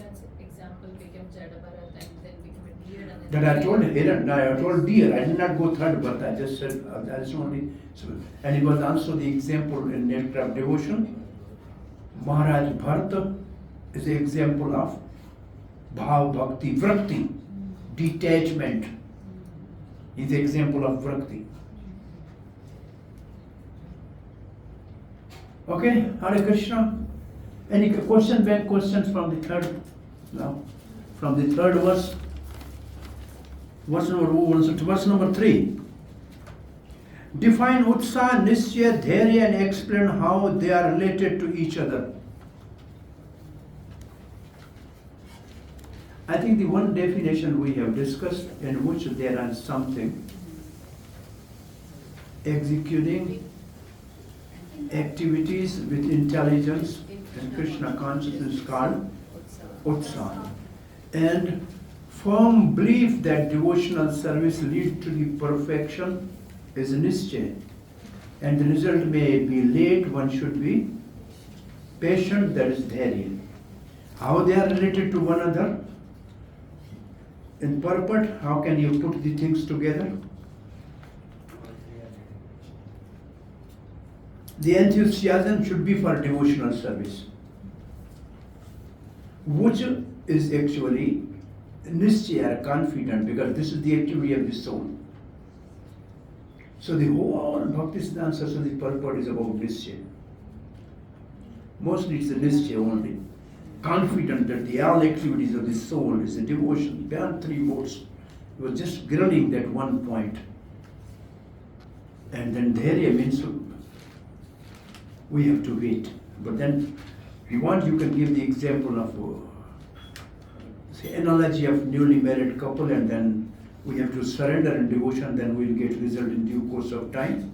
That's example became Jada Bharat and then become a beard and then. That I told I told dear, I did not go third birth, I just said that's only, so, and it was also the example in Nectar of Devotion. Maharaj Bharata is the example of Bhav Bhakti, Vrakti, detachment. Is the example of Vrakti. Okay, Hare Krishna. Any questions from the third? No. From the third verse? Verse number 3. Define Utsaha, Nishya, Dharya and explain how they are related to each other. I think the one definition we have discussed in which there are something executing activities with intelligence and Krishna consciousness called Utsaha. And firm belief that devotional service leads to the perfection is Nishya. And the result may be late, one should be patient, that is Dharya. How they are related to one another? In purport, how can you put the things together? The enthusiasm should be for devotional service, which is actually Nishya, confident, because this is the activity of the soul. So the whole Bhaktisiddhanta Saraswati purport is about Nishya. Mostly it's the Nishya only. Confident that the all activities of the soul is a devotion beyond 3 modes. He was just grilling that one point. And then Dharya means we have to wait. But then, if you want, you can give the example of say, analogy of newly married couple, and then we have to surrender in devotion, then we'll get result in due course of time.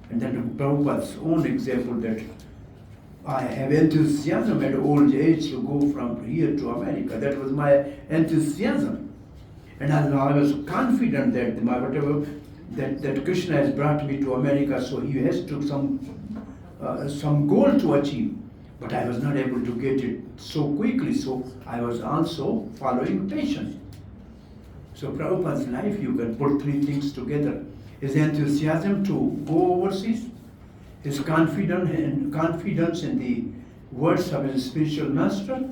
And then Prabhupada's own example that I have enthusiasm at old age to go from here to America. That was my enthusiasm. And I was confident that whatever that Krishna has brought me to America, so he has to some goal to achieve. But I was not able to get it so quickly, so I was also following patience. So Prabhupada's life, you can put 3 things together. His enthusiasm to go overseas, his confidence in the words of his spiritual master,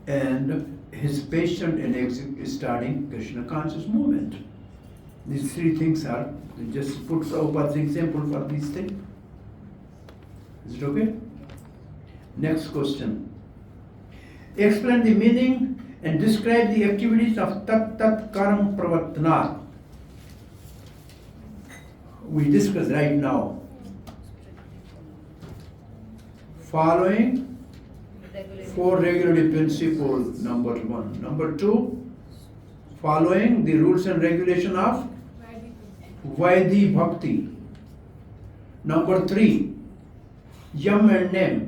and his patience in starting Krishna conscious movement. These 3 things are, just put Prabhupada's example for these things. Is it okay? Next question. Explain the meaning and describe the activities of Tat Tat Karam Pravatna. We discuss right now. Following 4 regulative principles, number 1. Number 2, following the rules and regulation of Vaidhi Bhakti. Number 3, Yam and Name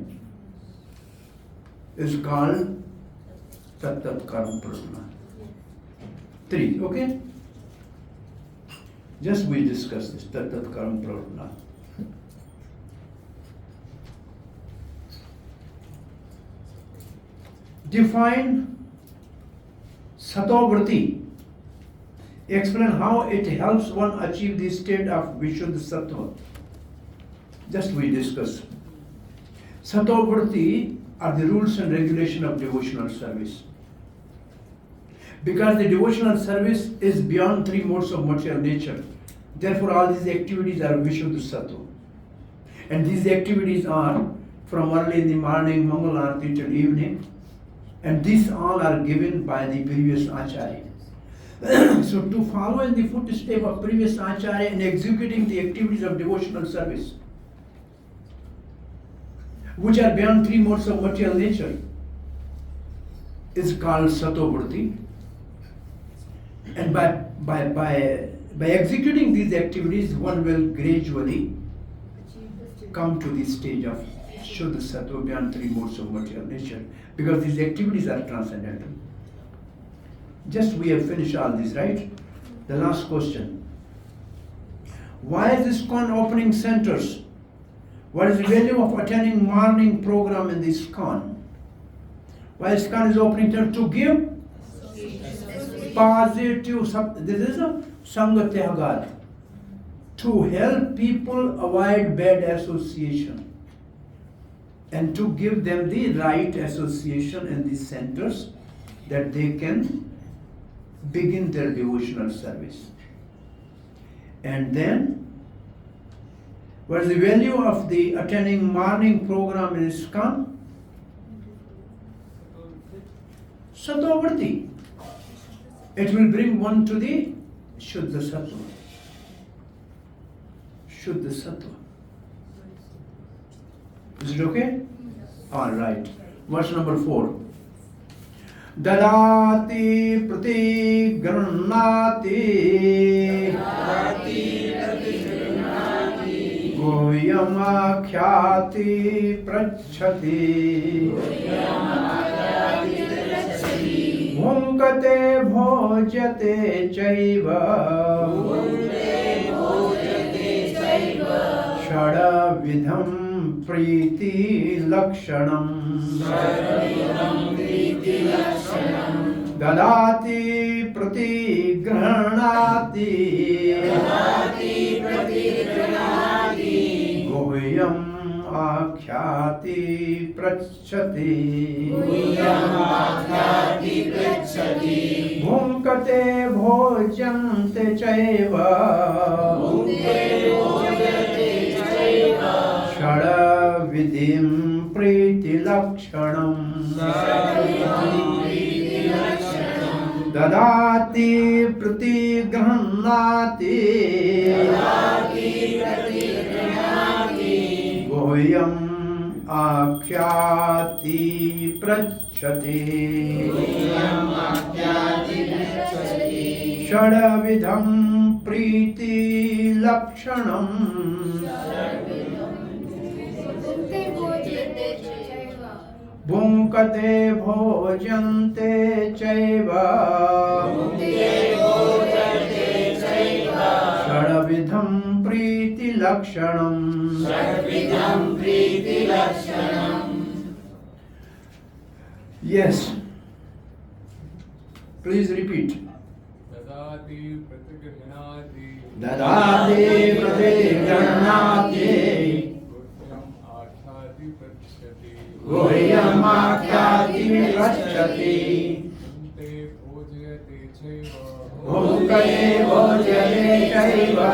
is called Tat Tat Karam Pravatna. 3, okay? Just we discuss this, Tat Tat Karam Pravatna. Define Satovrati. Explain how it helps one achieve the state of Vishuddha Sattva. Just we discuss. Satovrati are the rules and regulation of devotional service. Because the devotional service is beyond 3 modes of material nature, therefore all these activities are Vishuddha Sattva. And these activities are from early in the morning, Mangal Arati till evening, and these all are given by the previous Acharya. So to follow in the footstep of previous Acharya in executing the activities of devotional service, which are beyond 3 modes of material nature, is called Satovrati. And by executing these activities, one will gradually come to the stage of Shuddha Sattva beyond 3 modes of material nature, because these activities are transcendental. Just we have finished all these, right? The last question. Why is ISKCON opening centers? What is the value of attending morning program in the ISKCON? While scan is opening term to give positive, this is a Sangatyagat, to help people avoid bad association and to give them the right association in these centers that they can begin their devotional service. And then, what is the value of the attending morning program in ISKCON? Sattvavrti. It will bring one to the Shuddha Sattva. Shuddha Sattva. Is it okay? All right. Verse number 4. Dadati prati granati goyama khyati prachati bhunkate bhojate chaiva shada vidham priti lakshanam dadati prati granati gohyam akhyati prachati bhunkate bhojante chaiva shada vidhim priti lakshanam dadati prati granati goyam akhyati prachati shadavidham priti lakshanam bhunkate bhojante chaiva shadavidham priti lakshanam Yes. Please repeat. Dadati pratigranati Dadati pratigranati Gohyam akhyati Gohyam akhyati prachati prachati Bhunte bhojayate chaiva Bhunkate bhojate chaiva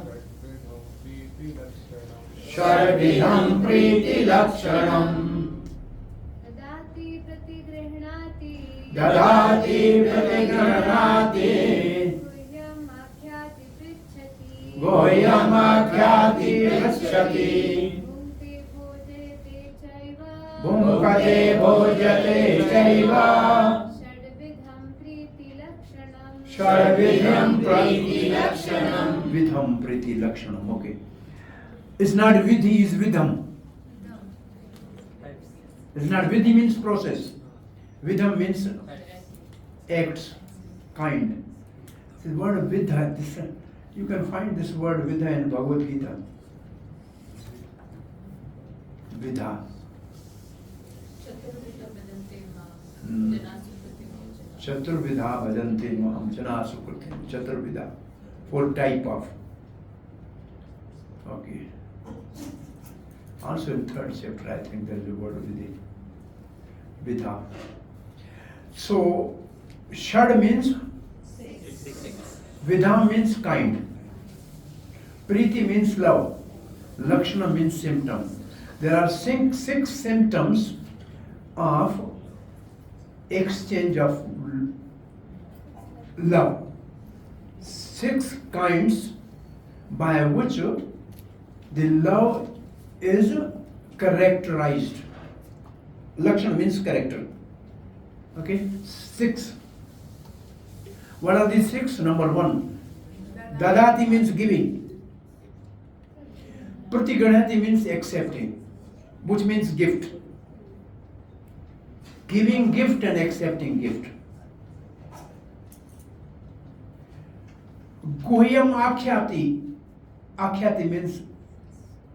Shadvidham priti lakshanam Shadvidham priti lakshanam ददाति प्रतिगृह्णाति Dadati pratigranati गुह्यम् आख्याति पृच्छति Gohyam akhyati prachati भुङ्क्ते भोजते चैव Bhunkate bhojate chaiva षड्विधं प्रीतिलक्षणम् Shadvidham priti lakshanam Vidham priti lakshanam. Okay. It's not vidhi, it's vidham. It's not vidhi means process. Vidham means acts, kind. The word vidha, you can find this word vidha in Bhagavad Gita. Vidha. Chaturvidha bhajante maham jana sukriti. Chaturvidha. 4 type of. Okay. Also in 3rd chapter, I think there is a word vidha. So, shad means vidha means kind. Priti means love. Lakshana means symptom. There are 6 symptoms of exchange of love. 6 kinds by which the love is characterized. Lakshana means character. Okay? 6. What are these 6? Number 1. Dadati means giving. Pratigadhati means accepting, which means gift. Giving gift and accepting gift. Guhyam akhyati. Akhyati means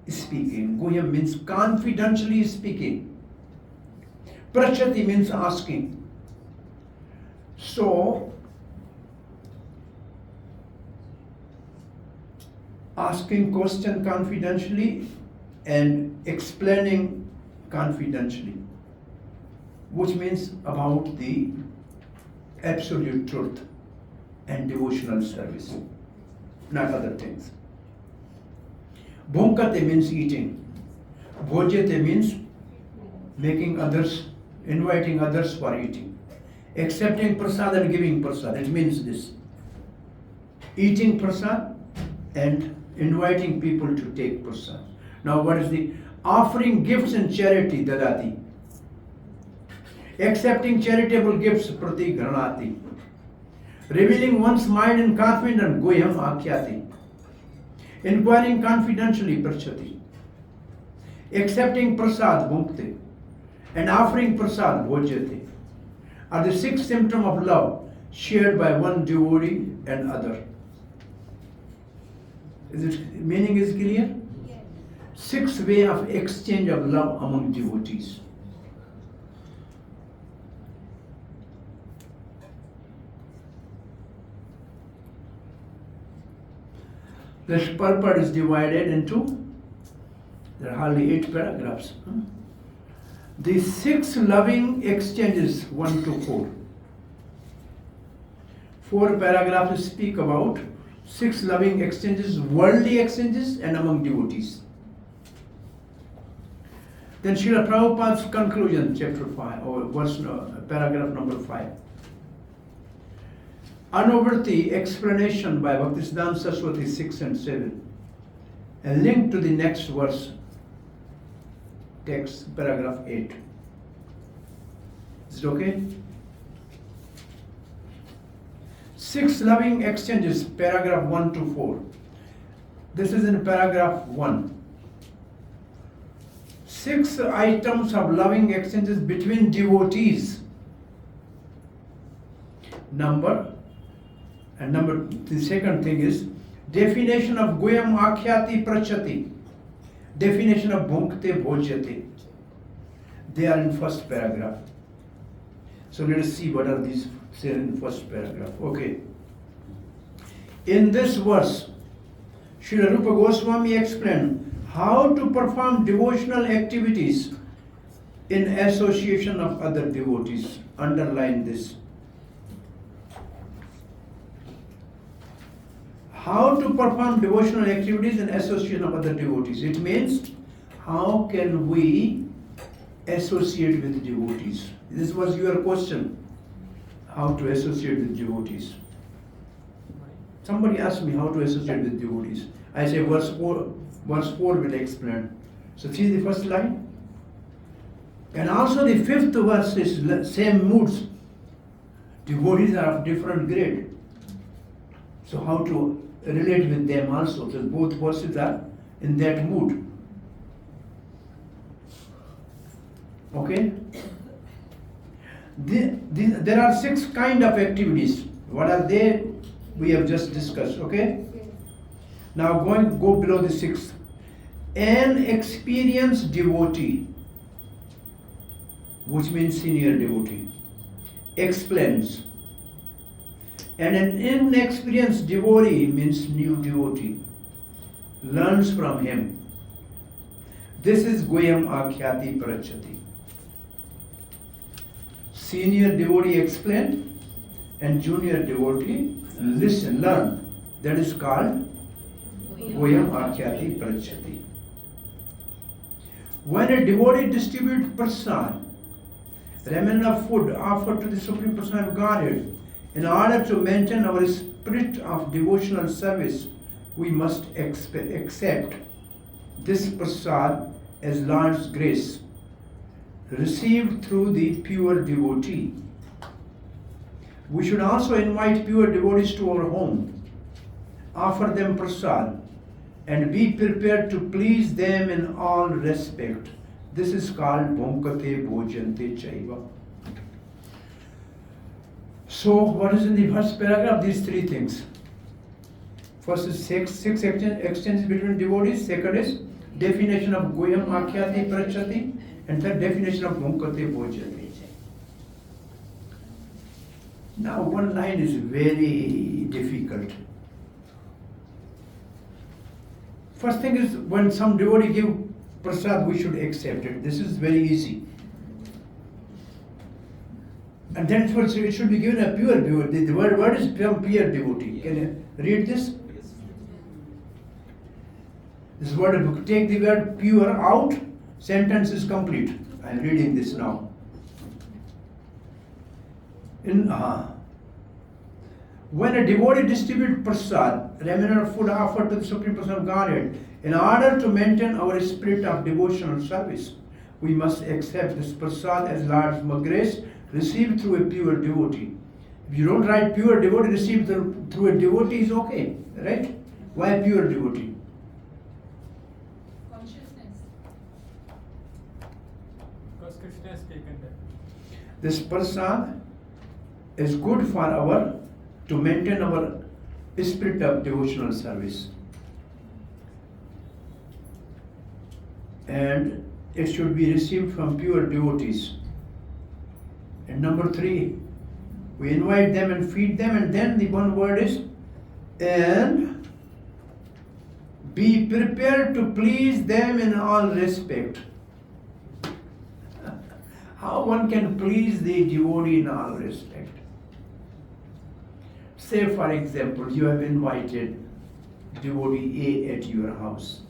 speaking. Guhyam means confidentially speaking. Prachati means asking. So, asking question confidentially and explaining confidentially, which means about the absolute truth and devotional service, not other things. Bhunkate means eating. Bhojyate means making others, inviting others for eating. Accepting prasad and giving prasad, it means this. Eating prasad and inviting people to take prasad. Now what is the offering gifts and charity, dadati. Accepting charitable gifts, prati granati. Revealing one's mind in confidence, goyam akhyati. Inquiring confidentially, prachati. Accepting prasad, bhunkte. And offering prasad, bhojyate, are the 6 symptoms of love shared by one devotee and other. Is it meaning is clear? Yes. 6 way of exchange of love among devotees. This purport is divided into, there are hardly 8 paragraphs. The 6 loving exchanges, 1 to 4. 4 paragraphs speak about 6 loving exchanges, worldly exchanges and among devotees. Then Srila Prabhupada's conclusion, chapter 5, or paragraph number 5. Anuvrti explanation by Bhaktisiddhanta Saraswati 6 and 7. And link to the next verse, text, paragraph 8. Is it okay? 6 loving exchanges, paragraph 1 to 4. This is in paragraph 1. 6 items of loving exchanges between devotees. The second thing is definition of goyam akhyati prachati. Definition of bhunkte bhojyate. They are in first paragraph. So let us see what are these said in first paragraph. Okay. In this verse, Srila Rupa Goswami explained how to perform devotional activities in association of other devotees. Underline this. How to perform devotional activities in association of other devotees. It means, how can we associate with devotees? This was your question. How to associate with devotees. Somebody asked me how to associate with devotees. I say verse 4 will explain. So see the first line. And also the 5th verse is same moods. Devotees are of different grade. So how to relate with them also. So both verses are in that mood. Okay? There are 6 kind of activities. What are they? We have just discussed. Okay? Yes. Now go below the 6th. An experienced devotee, which means senior devotee, explains. And an inexperienced devotee means new devotee, learns from him. This is goyam akhyati prachati. Senior devotee explained and junior devotee learn. That is called goyam akhyati prachati. When a devotee distributes prasad, remnant of food offered to the Supreme Personality of Godhead, in order to maintain our spirit of devotional service, we must accept this prasad as Lord's grace, received through the pure devotee. We should also invite pure devotees to our home, offer them prasad, and be prepared to please them in all respect. This is called bhunkate bhojante chaiva. So what is in the first paragraph? These 3 things. First is 6 exchanges between devotees. Second is definition of goyam akhyati prachati. And third definition of Bhunkate Bhojate. Now one line is very difficult. First thing is, when some devotee give prasad, we should accept it. This is very easy. And then it should be given a pure devotee. The word is pure devotee. Can you read this? Yes. This word, take the word pure out, sentence is complete. I am reading this now. When a devotee distributes prasad, remunerative food offered to the Supreme Person of Godhead, in order to maintain our spirit of devotional service, we must accept this prasad as Lord's grace received through a pure devotee. If you don't write pure devotee received through a devotee is okay, right? Why pure devotee? Consciousness. Because Krishna has taken that. This prasad is good for to maintain our spirit of devotional service. And it should be received from pure devotees. And number 3, we invite them and feed them, and then the one word is, and be prepared to please them in all respect. How one can please the devotee in all respect? Say, for example, you have invited devotee A at your house.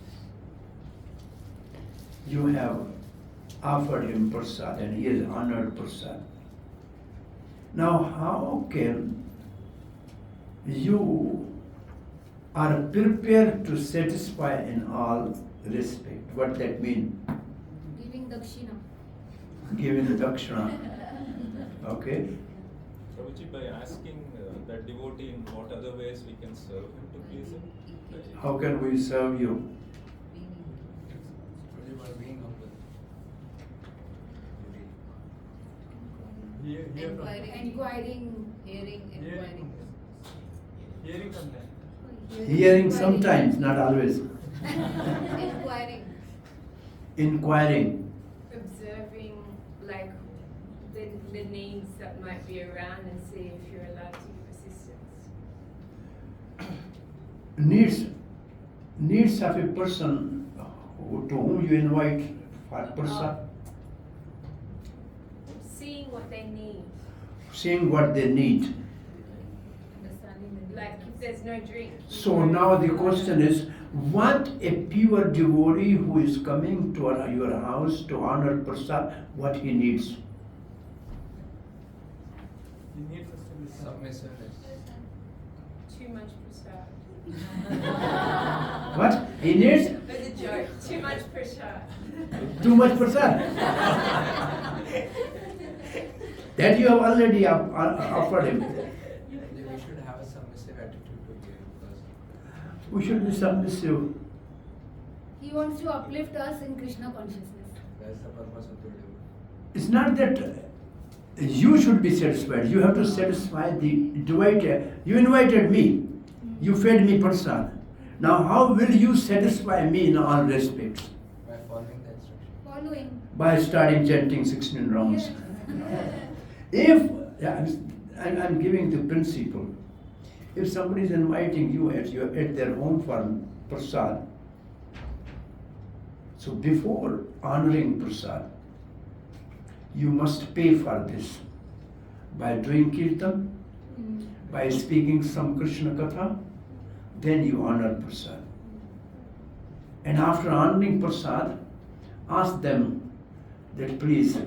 You have offered him prasad and he has honored prasad. Now, how can you are prepared to satisfy in all respect? What that mean? Giving dakshina. Giving the dakshina. Okay? Prabhuji, by asking that devotee in what other ways we can serve him to please him? How can we serve you? Inquiring. Hearing. Hearing sometimes. Hearing sometimes, not always. Inquiring. Inquiring. Observing like the needs that might be around and see if you're allowed to give assistance. Needs of a person to whom you invite for prasad, Seeing what they need. seeing what they need. Understanding the Like if there's no drink. So now the question is, what a pure devotee who is coming to your house to honor prasad, what he needs? He needs us to be Submissiveness. Too much prasad. What? He needs As a joke. Too much prasad. too much prasad. That you have already offered him. We should have a submissive attitude to giving because We should be submissive. He wants to uplift us in Krishna consciousness. that's the purpose of the devotee. It's not that you should be satisfied. You have to satisfy the inviter. You invited me. You fed me prasad. Now how will you satisfy me in all respects? By following the instruction. Following. By starting chanting 16 rounds. If, I'm giving the principle. If somebody is inviting you at their home for prasad, so before honoring prasad, you must pay for this by doing kirtan, by speaking some Krishna katha, then you honor prasad. And after honoring prasad, ask them that please,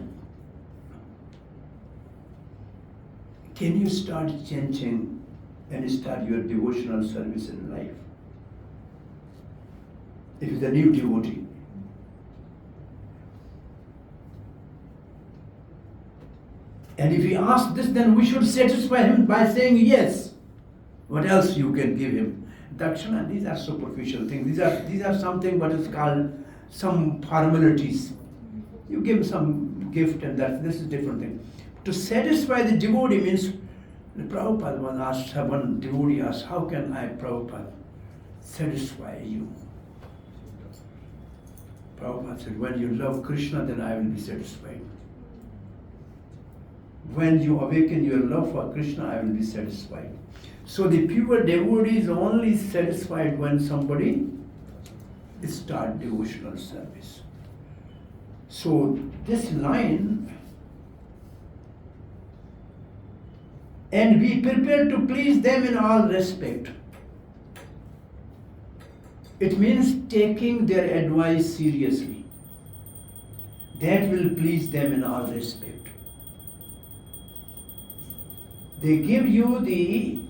can you start chanting and start your devotional service in life? If it's a new devotee. And if he asks this, then we should satisfy him by saying yes. What else you can give him? Dakshina, these are superficial things. These are something what is called some formalities. You give some gift and this is different thing. To satisfy the devotee means, Prabhupada one devotee asked, how can I, Prabhupada, satisfy you? Prabhupada said, when you love Krishna, then I will be satisfied. When you awaken your love for Krishna, I will be satisfied. So the pure devotee is only satisfied when somebody start devotional service. So this line, and be prepared to please them in all respect. It means taking their advice seriously. That will please them in all respect. They give you the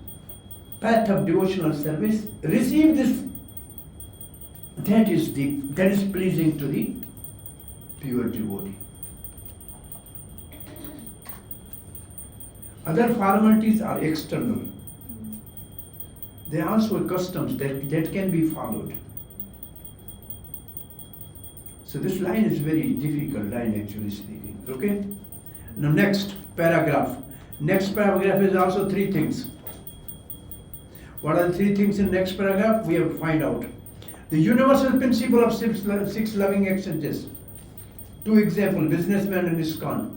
path of devotional service. Receive this. That is pleasing to the pure devotee. Other formalities are external. They are also customs that can be followed. So this line is very difficult line, actually speaking. Okay? Now next paragraph. Next paragraph is also three things. What are the three things in next paragraph? We have to find out. The universal principle of six loving exchanges. Two examples, businessman and ISKCON.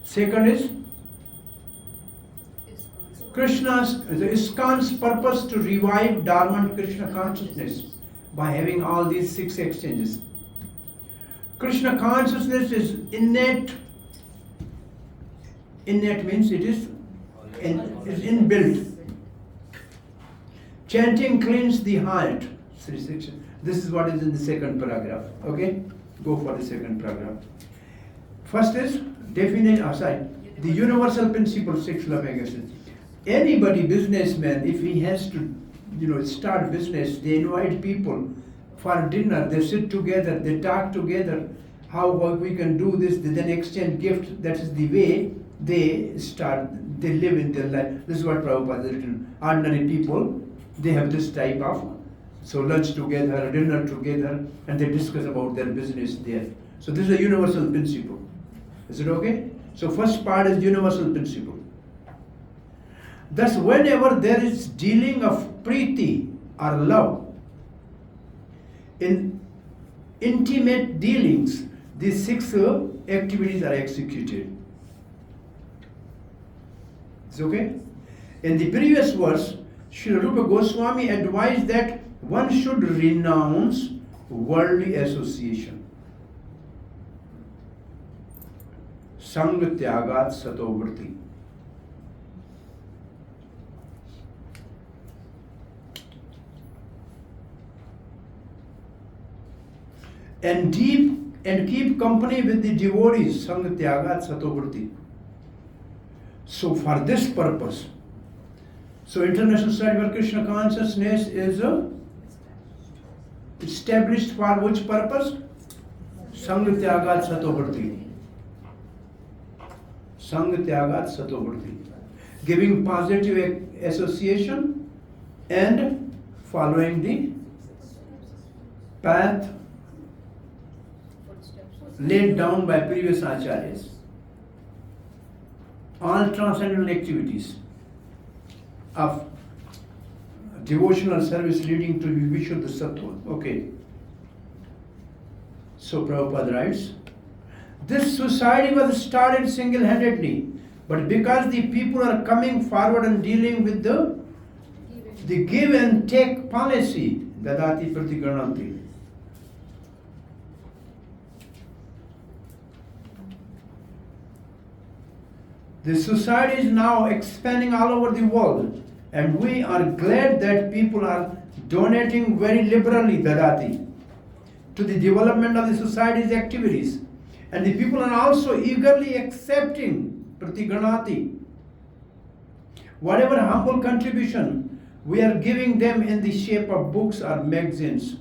Second is the ISKCON's purpose to revive dormant Krishna consciousness by having all these six exchanges. Krishna consciousness is innate. Innate means it is inbuilt. Chanting cleans the heart. This is what is in the second paragraph. Okay? Go for the second paragraph. First is the universal principle, six loving exchanges. Anybody, businessman, if he has to, start business, they invite people for dinner. They sit together, they talk together, how we can do this. They then exchange gifts. That is the way they live in their life. This is what Prabhupada has written. Ordinary people, they have this type of, lunch together, dinner together, and they discuss about their business there. So this is a universal principle. Is it okay? So first part is universal principle. Thus, whenever there is dealing of preeti or love, in intimate dealings, these six activities are executed. Is it okay? In the previous verse, Srila Rupa Goswami advised that one should renounce worldly association. Sanga tyagat satovrti. And keep company with the devotees, Sanga tyagat satovrti. So for this purpose, International Society for Krishna Consciousness is established for which purpose? Sanga tyagat satovrti. Sanga tyagat satovrti. Giving positive association and following the path laid down by previous acharyas. All transcendental activities of devotional service leading to Vishuddha Sattva. Okay. So Prabhupada writes, this society was started single-handedly, but because the people are coming forward and dealing with the give and take policy, dadati pratigaranti. The society is now expanding all over the world, and we are glad that people are donating very liberally, dadati, to the development of the society's activities. And the people are also eagerly accepting pratiganati. Whatever humble contribution we are giving them in the shape of books or magazines,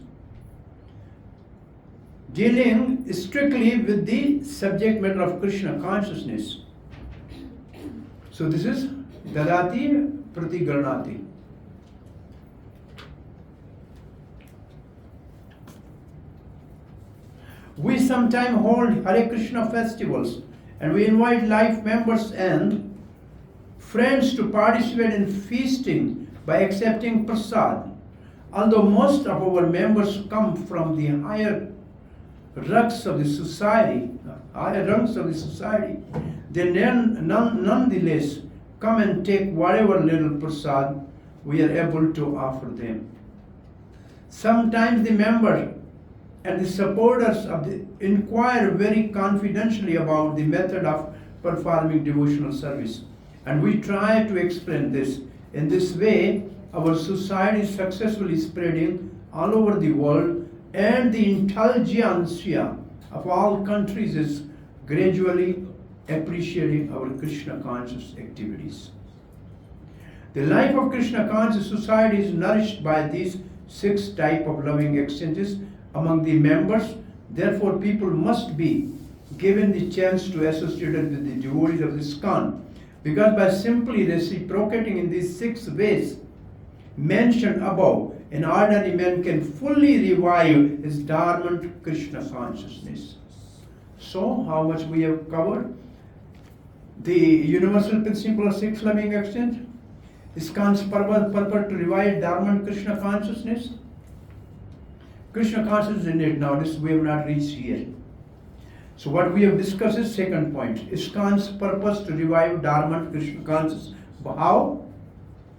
dealing strictly with the subject matter of Krishna consciousness. So this is dadati pratigarnati. We sometimes hold Hare Krishna festivals, and we invite life members and friends to participate in feasting by accepting prasad. Although most of our members come from the higher rungs of the society, they nonetheless come and take whatever little prasad we are able to offer them. Sometimes the members and the supporters of the inquire very confidentially about the method of performing devotional service, and we try to explain this. In this way, our society is successfully spreading all over the world, and the intelligentsia of all countries is gradually appreciating our Krishna conscious activities. The life of Krishna conscious society is nourished by these 6 types of loving exchanges among the members. Therefore, people must be given the chance to associate with the devotees of the ISKCON, because by simply reciprocating in these 6 ways mentioned above, an ordinary man can fully revive his dormant Krishna consciousness. So, how much we have covered? The universal principle of 6 loving exchange, ISKCON's purpose to revive dormant Krishna consciousness. Krishna consciousness in it now, this we have not reached here. So what we have discussed is second point, ISKCON's purpose to revive dormant Krishna consciousness. How?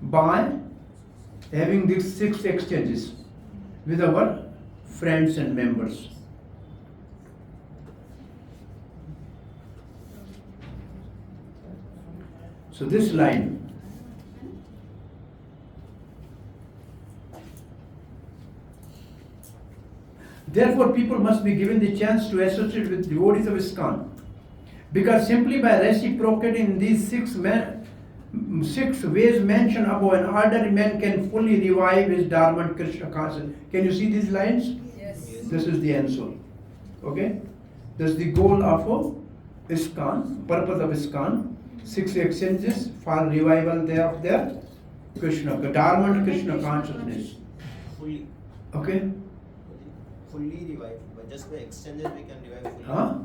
By having these 6 exchanges with our friends and members. So this line, therefore people must be given the chance to associate with devotees of ISKCON, because simply by reciprocating these 6 ways mentioned above, an ordinary man can fully revive his dormant Krishna consciousness. Can you see these lines? Yes. This is the answer. Okay? This is the goal of ISKCON, purpose of ISKCON. 6 exchanges for revival of their Krishna, dormant Krishna consciousness. Fully. Okay? Fully revive. But just by exchanges we can revive fully. Huh?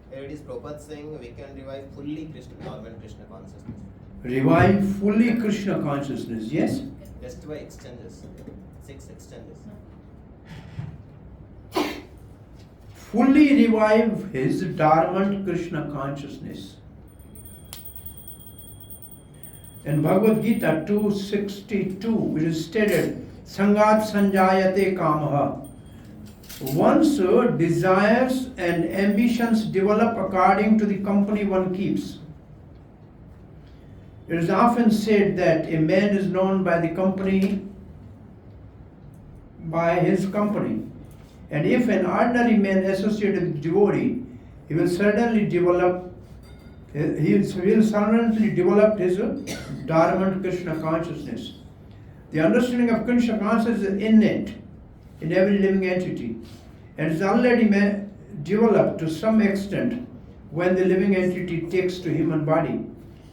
Here it is Prabhupada saying we can revive fully dormant Krishna consciousness. Revive fully Krishna consciousness, yes? Just by exchanges. 6 exchanges. Fully revive his dormant Krishna consciousness. In Bhagavad Gita 2:62, it is stated, Sangat sanjayate kamaha. Once desires and ambitions develop according to the company one keeps. It is often said that a man is known by the company, by his company. And if an ordinary man associated with devotee, he will certainly develop his dormant Krishna consciousness. The understanding of Krishna consciousness is innate in every living entity, and is already developed to some extent when the living entity takes to human body.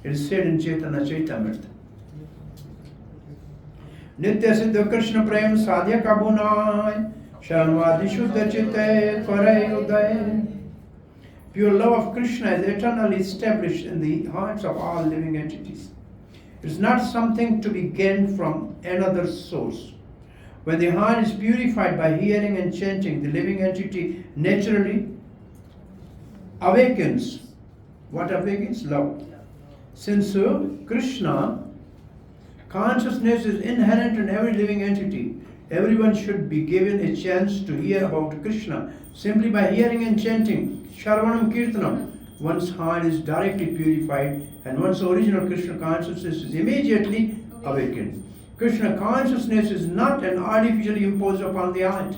It is said in Chaitanya Chaitamrita. Nitya Siddha Krishna Prem Sadhya Kabunai Sharanvadi Shuddha Chitte Kare Uday. Pure love of Krishna is eternally established in the hearts of all living entities. It is not something to be gained from another source. When the heart is purified by hearing and chanting, the living entity naturally awakens. What awakens? Love. Since Krishna consciousness is inherent in every living entity, everyone should be given a chance to hear about Krishna. Simply by hearing and chanting, Shravanam Kirtanam, one's heart is directly purified and one's original Krishna consciousness is immediately awakened. Krishna consciousness is not an artificially imposed upon the heart.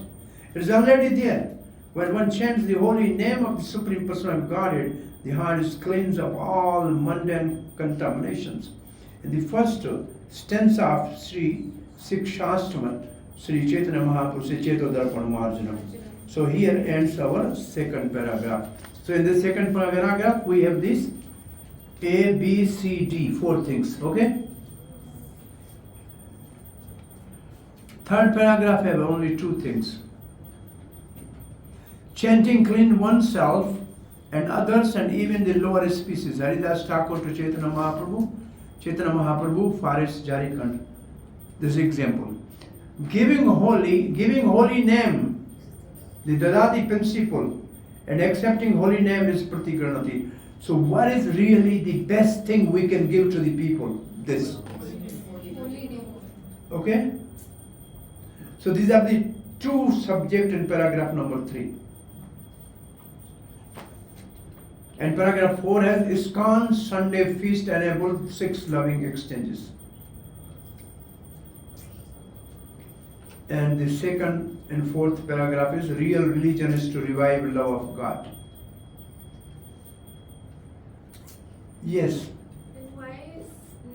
It is already there. When one chants the holy name of the Supreme Personality of Godhead, the heart is cleansed of all mundane contaminations. In the first stanza of Sri Sikshastama, Sri Chaitanya Mahaprabhu says Cheto Darpana Marjanam. So here ends our second paragraph. So in the second paragraph we have this A, B, C, D, 4 things. Okay? Third paragraph have only 2 things. Chanting clean oneself and others and even the lower species. Haridas Thakur to Chaitanya Mahaprabhu. Chaitanya Mahaprabhu, Faris Jharkhand. This example. Giving holy name The Dadati principle and accepting holy name is Pratikranati. So what is really the best thing we can give to the people? This. Holy name. Okay? So these are the two subjects in paragraph number 3. And paragraph 4 has ISKCON Sunday feast enabled 6 loving exchanges. And the second and fourth paragraph is real religion is to revive love of God. Yes. And why is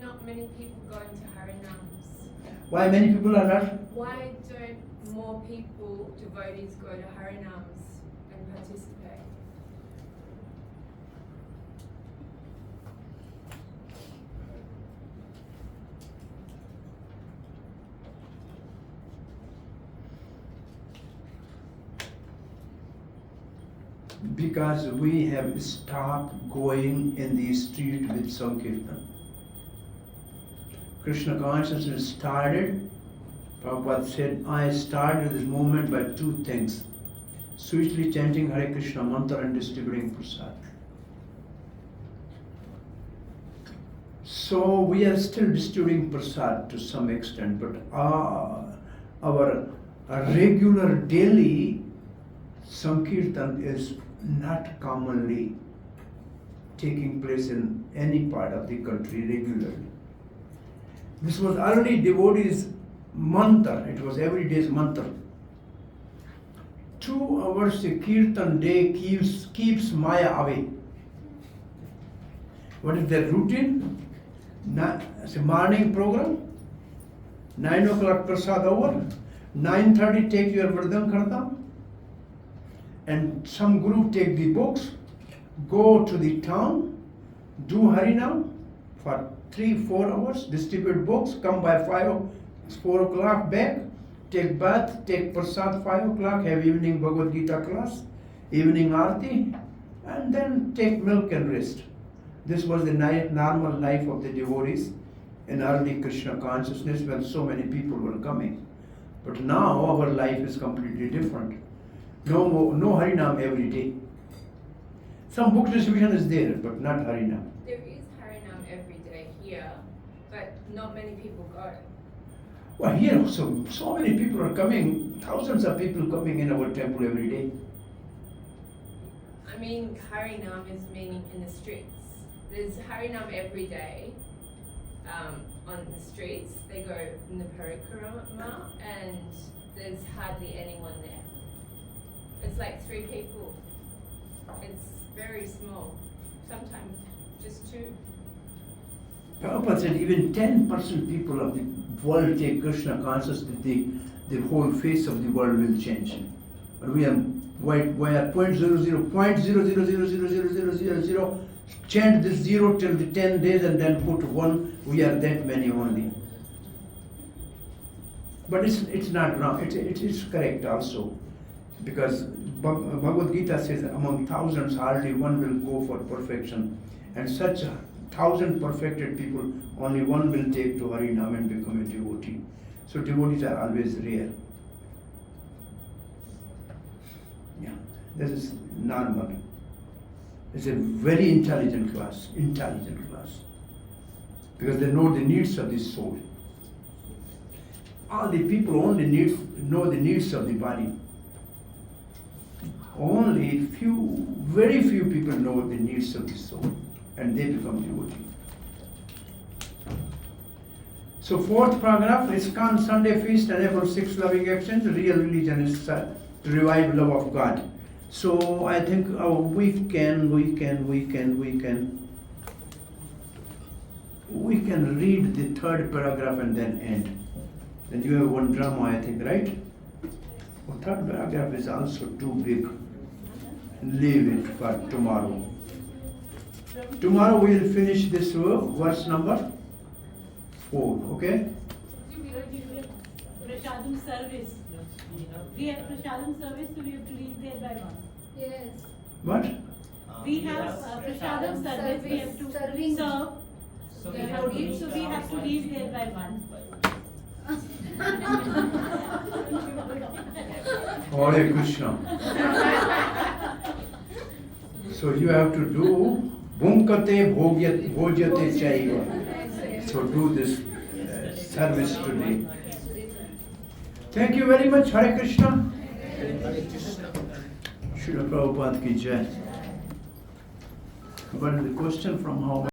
not many people going to Harinams? Why many people are not? Why don't more people, devotees, go to Harinams and participate? Because we have stopped going in the street with Sankirtan. Krishna consciousness started, Prabhupada said, I started this movement by 2 things. Sweetly chanting Hare Krishna mantra and distributing prasad. So we are still distributing prasad to some extent, but our regular daily Sankirtan is not commonly taking place in any part of the country regularly. This was already devotees' mantra, it was every day's mantra. 2 hours a kirtan day keeps Maya away. What is their routine? It's a morning program, 9 o'clock prasad hour, 9:30 take your Vardhan Kartam, and some group take the books, go to the town, do Harinam for 3-4 hours, distribute books, come by 4 o'clock back, take bath, take prasad 5 o'clock, have evening Bhagavad Gita class, evening Aarti, and then take milk and rest. This was the normal life of the devotees in early Krishna consciousness when so many people were coming. But now our life is completely different. No Harinam every day. Some book distribution is there, but not Harinam. There is Harinam every day here, but not many people go. Well, here so many people are coming, thousands of people coming in our temple every day. I mean, Harinam is meaning in the streets. There's Harinam every day on the streets. They go in the parikrama and there's hardly anyone there. It's like 3 people. It's very small. Sometimes just 2. Prabhupada said even 10% people of the world take Krishna consciousness, the whole face of the world will change. But we are 0.0000000000, chant this 0 till the 10 days and then put 1, we are that many only. But it's not wrong, it's correct also. Because Bhagavad Gita says among thousands hardly one will go for perfection. And such 1,000 perfected people, only 1 will take to Harinam and become a devotee. So devotees are always rare. Yeah, this is normal. It's a very intelligent class. Because they know the needs of the soul. All the people only know the needs of the body. Only very few people know the needs of the soul, and they become devotee. So 4th paragraph, ISKCON Sunday feast enables 6 loving actions. Real religion is to revive love of God. So I think we can read the 3rd paragraph and then end. Then you have 1 drama, I think, right? The 3rd paragraph is also too big. Leave it for tomorrow. Tomorrow we will finish this verse number 4, okay? Prashadam service. We have Prashadam service, so we have to reach there by 1. Yes. What? We have Prashadam service, we have to Serving. serve. So We have to eat, so we have to reach there by 1. Hare Krishna. So you have to do Bhunkate Bhojyate Chaiva. So do this service today. Thank you very much. Hare Krishna. Srila Prabhupada ki jai. But the question from how